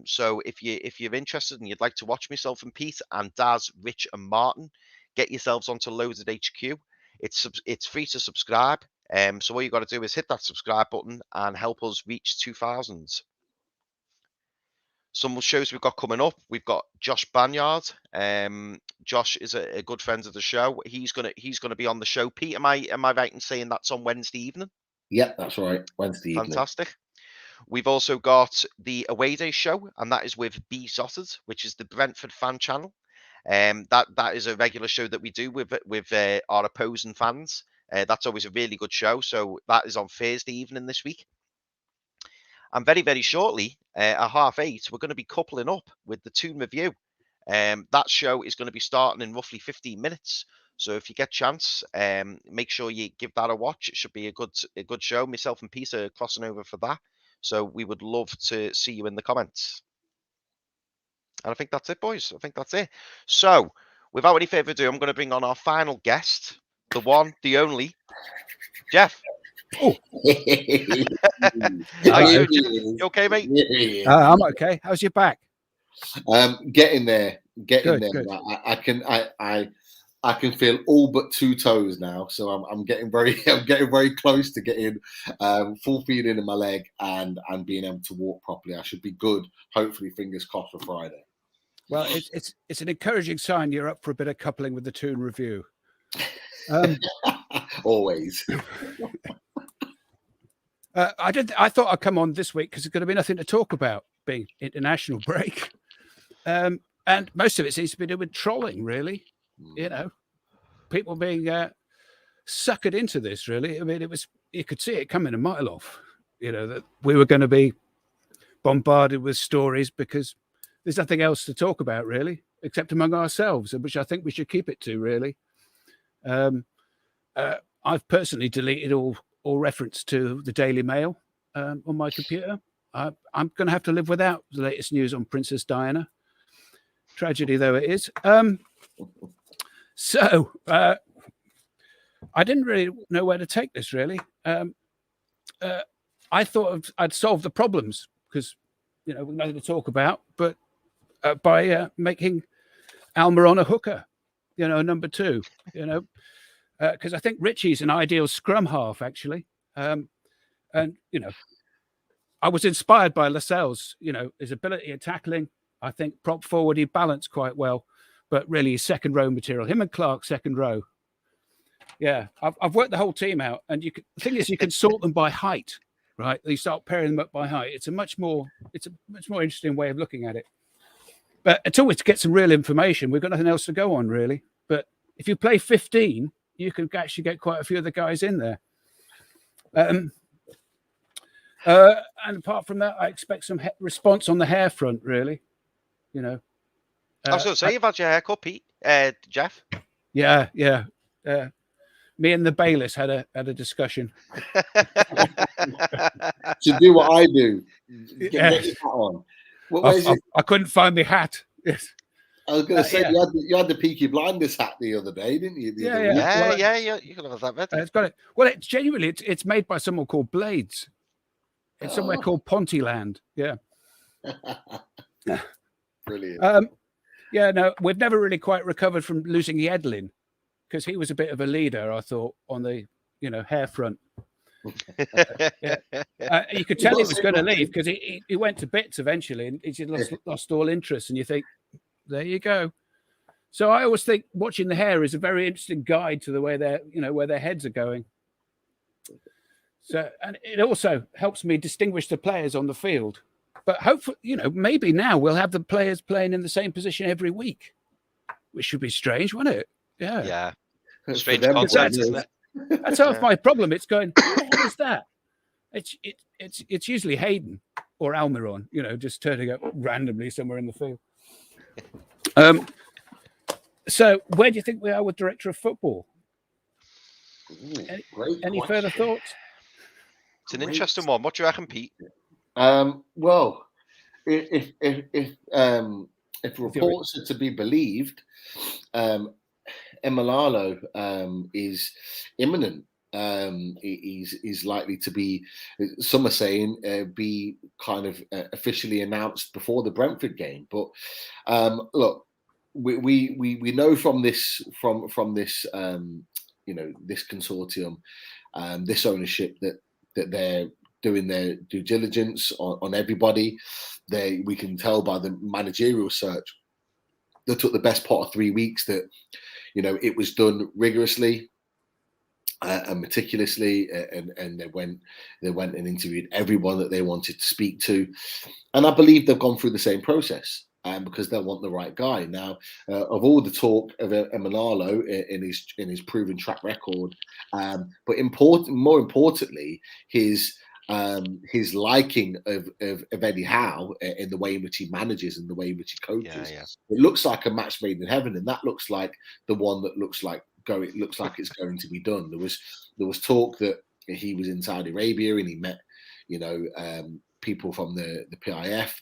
So if you're interested and you'd like to watch myself and Pete and Daz, Rich, and Martin, get yourselves onto Loaded HQ. It's free to subscribe. So all you got to do is hit that subscribe button and help us reach 2,000. Some shows we've got coming up. We've got Josh Banyard. Josh is a good friend of the show. He's gonna be on the show. Pete, am I right in saying that's on Wednesday evening? Yep, that's right. Wednesday evening. Fantastic. We've also got the Away Day show, and that is with B Sotted, which is the Brentford fan channel. That is a regular show that we do with our opposing fans. That's always a really good show. So that is on Thursday evening this week. And very, very shortly, at 8:30, we're going to be coupling up with the Toon Review. That show is going to be starting in roughly 15 minutes. So if you get a chance, make sure you give that a watch. It should be a good show. Myself and Peter are crossing over for that. So we would love to see you in the comments. And I think that's it, boys. I think that's it. So without any further ado, I'm going to bring on our final guest, the one, the only, Jeff. Oh. You okay, mate? I'm okay. How's your back? Getting there. Good. I can feel all but two toes now, so I'm getting very close to getting full feeling in my leg and being able to walk properly. I should be good. Hopefully, fingers crossed for Friday. Well, it's an encouraging sign you're up for a bit of coupling with the Toon Review. Always. I thought I'd come on this week because there's going to be nothing to talk about, being international break, and most of it seems to be to do with trolling, really. You know, people being suckered into this. Really, I mean, you could see it coming a mile off. You know, that we were going to be bombarded with stories because there's nothing else to talk about, really, except among ourselves, which I think we should keep it to, really. I've personally deleted all reference to the Daily Mail on my computer. I'm going to have to live without the latest news on Princess Diana. Tragedy though it is. So I didn't really know where to take this, really. I thought I'd solved the problems because, you know, we've nothing to talk about, but by making Almiron a hooker, you know, number 2, you know, because I think Richie's an ideal scrum half, actually. And, you know, I was inspired by Lascelles, you know, his ability at tackling. I think prop forward, he balanced quite well, but really his second row material, him and Clark, second row. Yeah, I've worked the whole team out. And the thing is, you can sort them by height, right? You start pairing them up by height. It's a much more interesting way of looking at it. But until we get some real information, we've got nothing else to go on, really. But if you play 15, you can actually get quite a few of the guys in there. And apart from that, I expect some response on the hair front, really. You know. I was going to say, you've had your haircut, Pete, Jeff. Yeah. Me and the bailiffs had a discussion. To do what I do. Get your hat on. I couldn't find the hat. Yes. I was going to say, you had the Peaky Blinders hat the other day, didn't you? Yeah. You can have that ready. It's got it. Well, it's genuinely, it's made by someone called Blades. It's somewhere called Pontyland. Yeah. Brilliant. Yeah, no, we've never really quite recovered from losing Yedlin because he was a bit of a leader, I thought, on the, you know, hair front. You could tell he was going to leave because he went to bits eventually and he just lost all interest. And you think, there you go. So I always think watching the hair is a very interesting guide to the way where their heads are going. So, and it also helps me distinguish the players on the field. But hopefully, you know, maybe now we'll have the players playing in the same position every week, which should be strange, won't it? Yeah. Strange concept, isn't it? That's half my problem. It's going, what is that? It's usually Hayden or Almiron, you know, just turning up randomly somewhere in the field. So where do you think we are with director of football? Any further thoughts? It's an interesting one. What do you reckon, Pete? Well, if reports are to be believed, Emalalo is imminent. He's likely to be, some are saying, be kind of officially announced before the Brentford game. But look, we know from this you know, this consortium, this ownership that they're doing their due diligence on everybody. We can tell by the managerial search that took the best part of 3 weeks that, you know, it was done rigorously and meticulously, and they went and interviewed everyone that they wanted to speak to, and I believe they've gone through the same process. Because they'll want the right guy. Now, of all the talk of Emanalo in his proven track record, but more importantly, his liking of Eddie Howe in the way in which he manages and the way in which he coaches. It looks like a match made in heaven, and that looks like the one that looks like it's going to be done. There was talk that he was in Saudi Arabia and he met, you know, people from the PIF,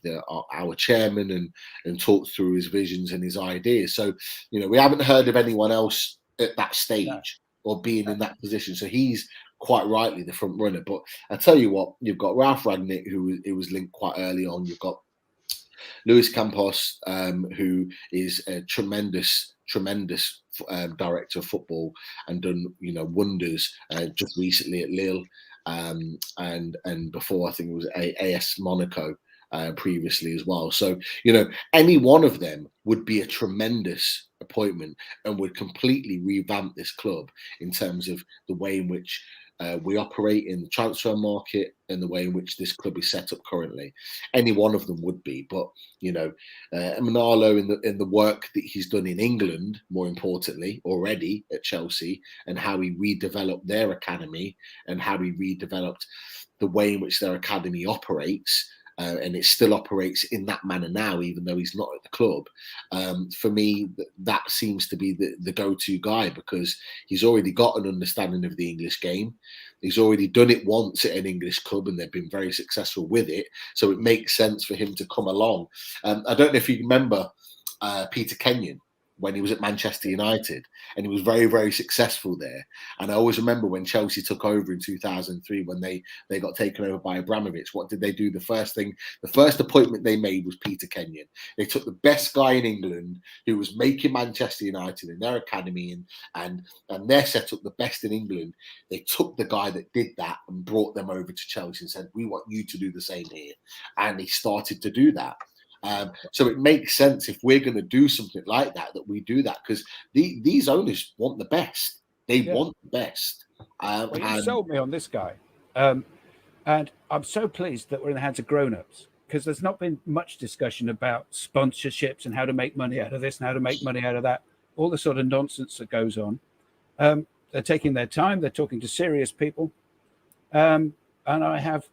our chairman, and talked through his visions and his ideas. So, you know, we haven't heard of anyone else at that stage or being in that position. So he's quite rightly the front runner. But I tell you what, you've got Ralph Ragnick, who was linked quite early on. You've got Luis Campos, who is a tremendous director of football and done, you know, wonders just recently at Lille. And before, I think it was AS Monaco. previously as well. So, any one of them would be a tremendous appointment and would completely revamp this club in terms of the way in which we operate in the transfer market and the way in which this club is set up currently. Any one of them would be, but Manalo in the work that he's done in England, more importantly, already at Chelsea, and how he redeveloped their academy and how he redeveloped the way in which their academy operates. And it still operates in that manner now, even though he's not at the club. For me, that seems to be the go-to guy, because he's already got an understanding of the English game. He's already done it once at an English club, and they've been very successful with it. So it makes sense for him to come along. I don't know if you remember Peter Kenyon when he was at Manchester United, and he was very, very successful there. And I always remember when Chelsea took over in 2003, when they got taken over by Abramovich, what did they do? The first appointment they made was Peter Kenyon. They took the best guy in England who was making Manchester United in their academy and their setup the best in England. They took the guy that did that and brought them over to Chelsea and said, we want you to do the same here. And he started to do that. So it makes sense, if we're going to do something like that we do that, because these owners want the best. They want the best. Well, you sold me on this guy. And I'm so pleased that we're in the hands of grown-ups, because there's not been much discussion about sponsorships and how to make money out of this and how to make money out of that, all the sort of nonsense that goes on. They're taking their time. They're talking to serious people. And I have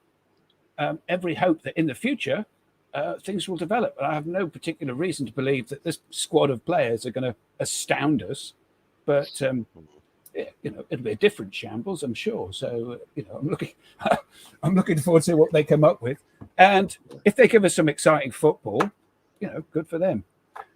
every hope that in the future, things will develop. And I have no particular reason to believe that this squad of players are going to astound us. But, it'll be a different shambles, I'm sure. So, I'm looking forward to see what they come up with. And if they give us some exciting football, good for them.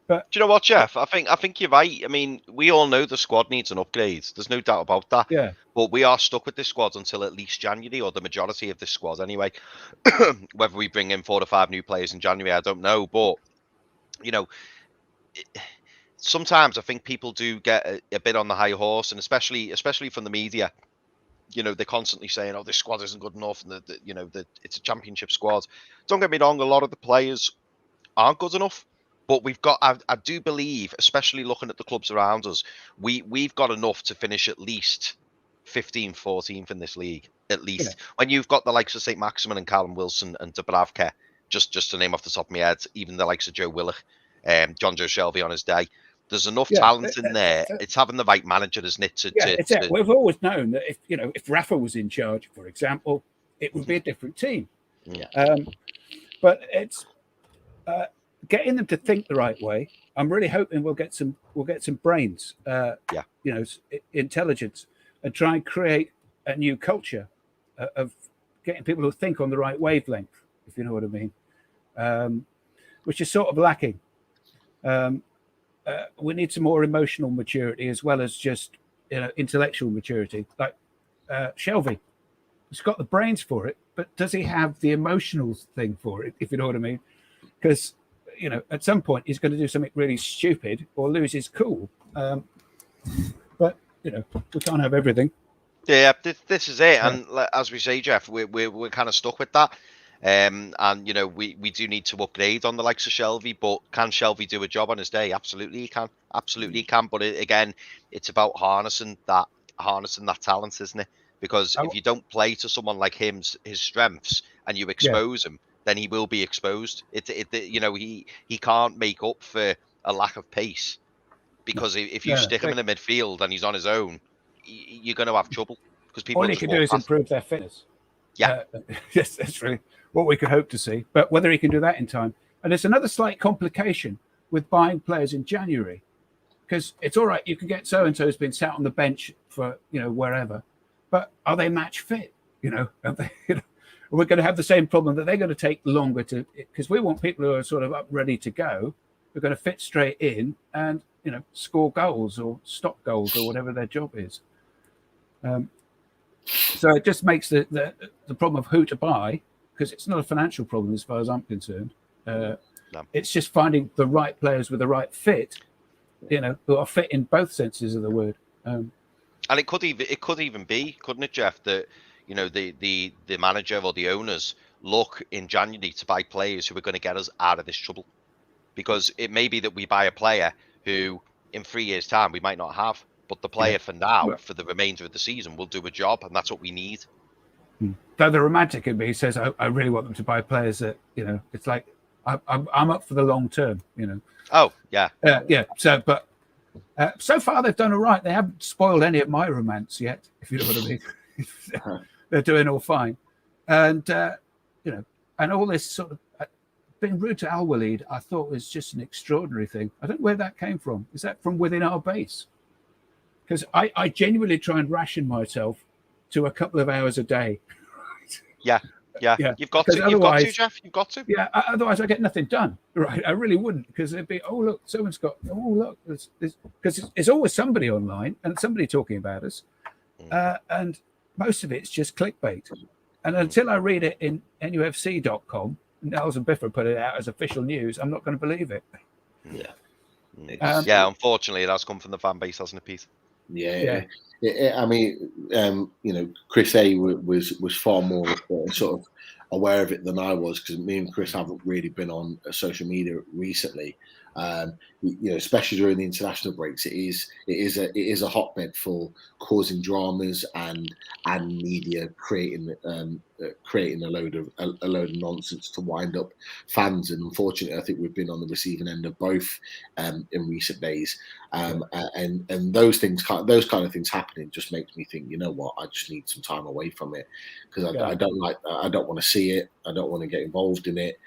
But do you know what, Jeff? I think you're right. I mean, we all know the squad needs an upgrade. There's no doubt about that. Yeah. But we are stuck with this squad until at least January, or the majority of this squad anyway. Whether we bring in 4 to 5 new players in January, I don't know. But, sometimes I think people do get a bit on the high horse, and especially from the media. They're constantly saying, "Oh, this squad isn't good enough," and it's a championship squad. Don't get me wrong; a lot of the players aren't good enough. But we've got, I do believe, especially looking at the clubs around us, we've got enough to finish at least 15th, 14th in this league, at least. Yeah. When you've got the likes of St. Maximin and Callum Wilson and Dubravka, just to name off the top of my head, even the likes of Joe Willock, John Joe Shelby on his day, there's enough talent in there. It's having the right manager, isn't it? We've always known that if Rafa was in charge, for example, it would be a different team. Yeah. But it's... getting them to think the right way. I'm really hoping we'll get some brains, intelligence, and try and create a new culture of getting people who think on the right wavelength, if you know what I mean, which is sort of lacking. We need some more emotional maturity as well as just intellectual maturity. Like Shelby, he's got the brains for it, but does he have the emotional thing for it, if you know what I mean? Because at some point he's going to do something really stupid or lose his cool. But we can't have everything. Yeah, this is it. Yeah. And as we say, Jeff, we're kind of stuck with that. And we do need to upgrade on the likes of Shelby. But can Shelby do a job on his day? Absolutely, he can. Absolutely, he can. But again, it's about harnessing that talent, isn't it? Because if you don't play to someone like him, his strengths, and you expose him, then he will be exposed. He can't make up for a lack of pace, because if you stick him in the midfield and he's on his own, you're going to have trouble, because people. All he can do is improve their fitness. Yeah, yes, that's really what we could hope to see. But whether he can do that in time, and there's another slight complication with buying players in January, because it's all right, you can get so and so has been sat on the bench for wherever, but are they match fit? Are they, we're going to have the same problem that they're going to take longer to, because we want people who are sort of up ready to go, who are going to fit straight in and score goals or stop goals or whatever their job is. So it just makes the problem of who to buy, because it's not a financial problem as far as I'm concerned. No. It's just finding the right players with the right fit, who are fit in both senses of the word. And it could even be, couldn't it, Jeff, that the manager or the owners look in January to buy players who are going to get us out of this trouble, because it may be that we buy a player who in 3 years' time we might not have, but the player for now, for the remainder of the season, will do a job, and that's what we need. Though the romantic in me says I really want them to buy players that, you know, it's like I'm up for the long term, you know. Oh yeah, yeah. So, but so far they've done all right. They haven't spoiled any of my romance yet, if you know what I mean. They're doing all fine, and you know, and all this sort of being rude to Al Walid, I thought was just an extraordinary thing. I don't know where that came from. Is that from within our base? Because I genuinely try and ration myself to a couple of hours a day. Yeah. You've got to, Jeff. You've got to. Yeah. Otherwise, I get nothing done. Right? I really wouldn't, because it'd be, oh look, someone's got. Oh look, because there's always somebody online and somebody talking about us, and most of it's just clickbait. And until I read it in NUFC.com, Niles and Biffa put it out as official news, I'm not going to believe it. Yeah. Unfortunately, it has come from the fan base, hasn't it, Pete? Yeah. I mean, you know, Chris A was far more sort of aware of it than I was, because me and Chris haven't really been on social media recently. You know, especially during the international breaks, it is a hotbed for causing dramas and media creating a load of nonsense to wind up fans. And unfortunately, I think we've been on the receiving end of both in recent days. And those kind of things happening just makes me think, you know what, I just need some time away from it, because I don't want to see it. I don't want to get involved in it.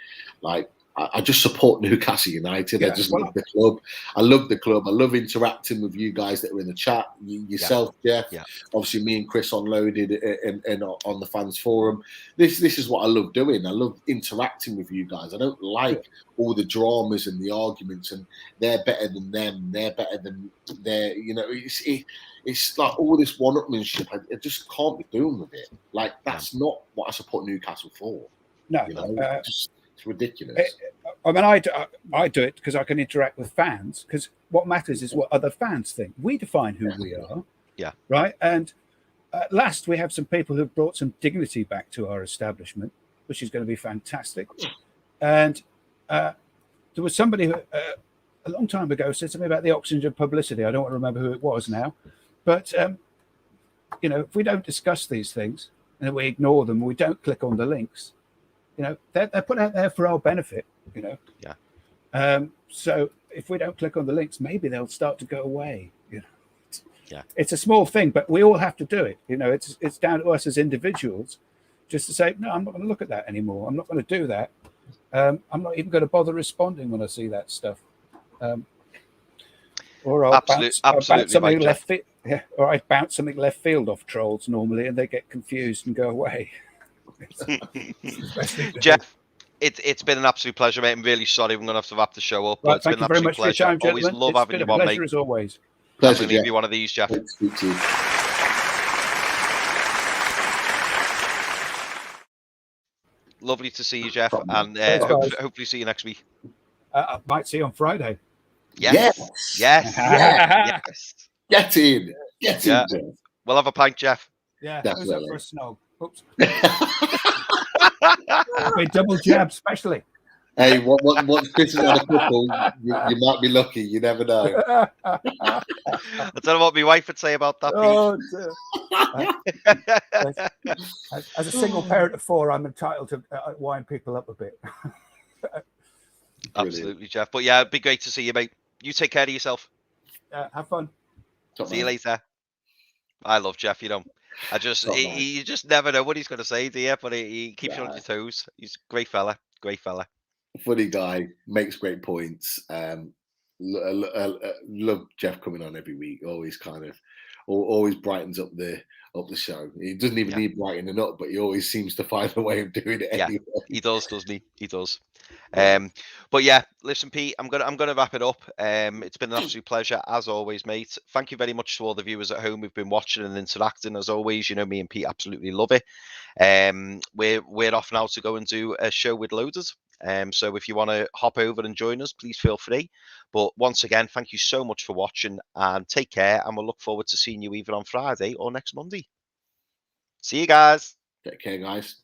Like, I just support Newcastle United. I just love the club. I love the club. I love interacting with you guys that are in the chat. Yourself, Jeff. Yeah. Obviously, me and Chris unloaded and on the fans forum. This is what I love doing. I love interacting with you guys. I don't like all the dramas and the arguments and they're better than them. They're better than they're. You know, it's like all this one-upmanship. I just can't be doing with it. Like, that's not what I support Newcastle for. No, you know, it's ridiculous. I mean, I do it because I can interact with fans, because what matters is what other fans think. We define who we are. Yeah. Right. And at last, we have some people who've brought some dignity back to our establishment, which is going to be fantastic. And there was somebody who, a long time ago, said something about the oxygen of publicity. I don't want to remember who it was now. But, you know, if we don't discuss these things and we ignore them, we don't click on the links, you know, they're put out there for our benefit, you know. Yeah. So if we don't click on the links, maybe they'll start to go away. You know. Yeah. It's a small thing, but we all have to do it. You know, it's down to us as individuals just to say, no, I'm not going to look at that anymore. I'm not going to do that. I'm not even going to bother responding when I see that stuff. Or I'll bounce something left field. Yeah, or I bounce something left field off trolls normally, and they get confused and go away. Jeff, it's been an absolute pleasure, mate. I'm really sorry we're going to have to wrap the show up, but it's been an absolute pleasure. Always love having you on, mate. As always. Pleasure, I'm going to give you one of these, Jeff. Lovely to see you, Jeff, and hopefully see you next week. I might see you on Friday. Yes. Get in, Jeff. We'll have a pint, Jeff. Yeah, who's up for a snog? Oops. A double jab, especially. Hey, once Chris is on a couple, you might be lucky. You never know. I don't know what my wife would say about that. As a single parent of 4, I'm entitled to wind people up a bit. Absolutely, Jeff. But yeah, it'd be great to see you, mate. You take care of yourself. Have fun. See you later. I love Jeff, you know. You just never know what he's going to say, do you? But he keeps you on your toes. He's a great fella. Funny guy, makes great points. Love Jeff coming on every week. Always brightens up the show. He doesn't even need brightening up, but he always seems to find a way of doing it anyway. He does, doesn't he? He does. But yeah, listen, Pete, I'm gonna wrap it up. It's been an absolute pleasure as always, mate. Thank you very much to all the viewers at home who've been watching and interacting as always. You know, me and Pete absolutely love it. We're off now to go and do a show with loaders. So if you want to hop over and join us, please feel free. But once again, thank you so much for watching and take care. And we'll look forward to seeing you either on Friday or next Monday. See you guys. Take care, guys.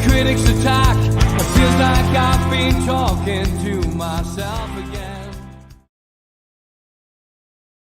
Critics attack. It feels like I've been talking to myself.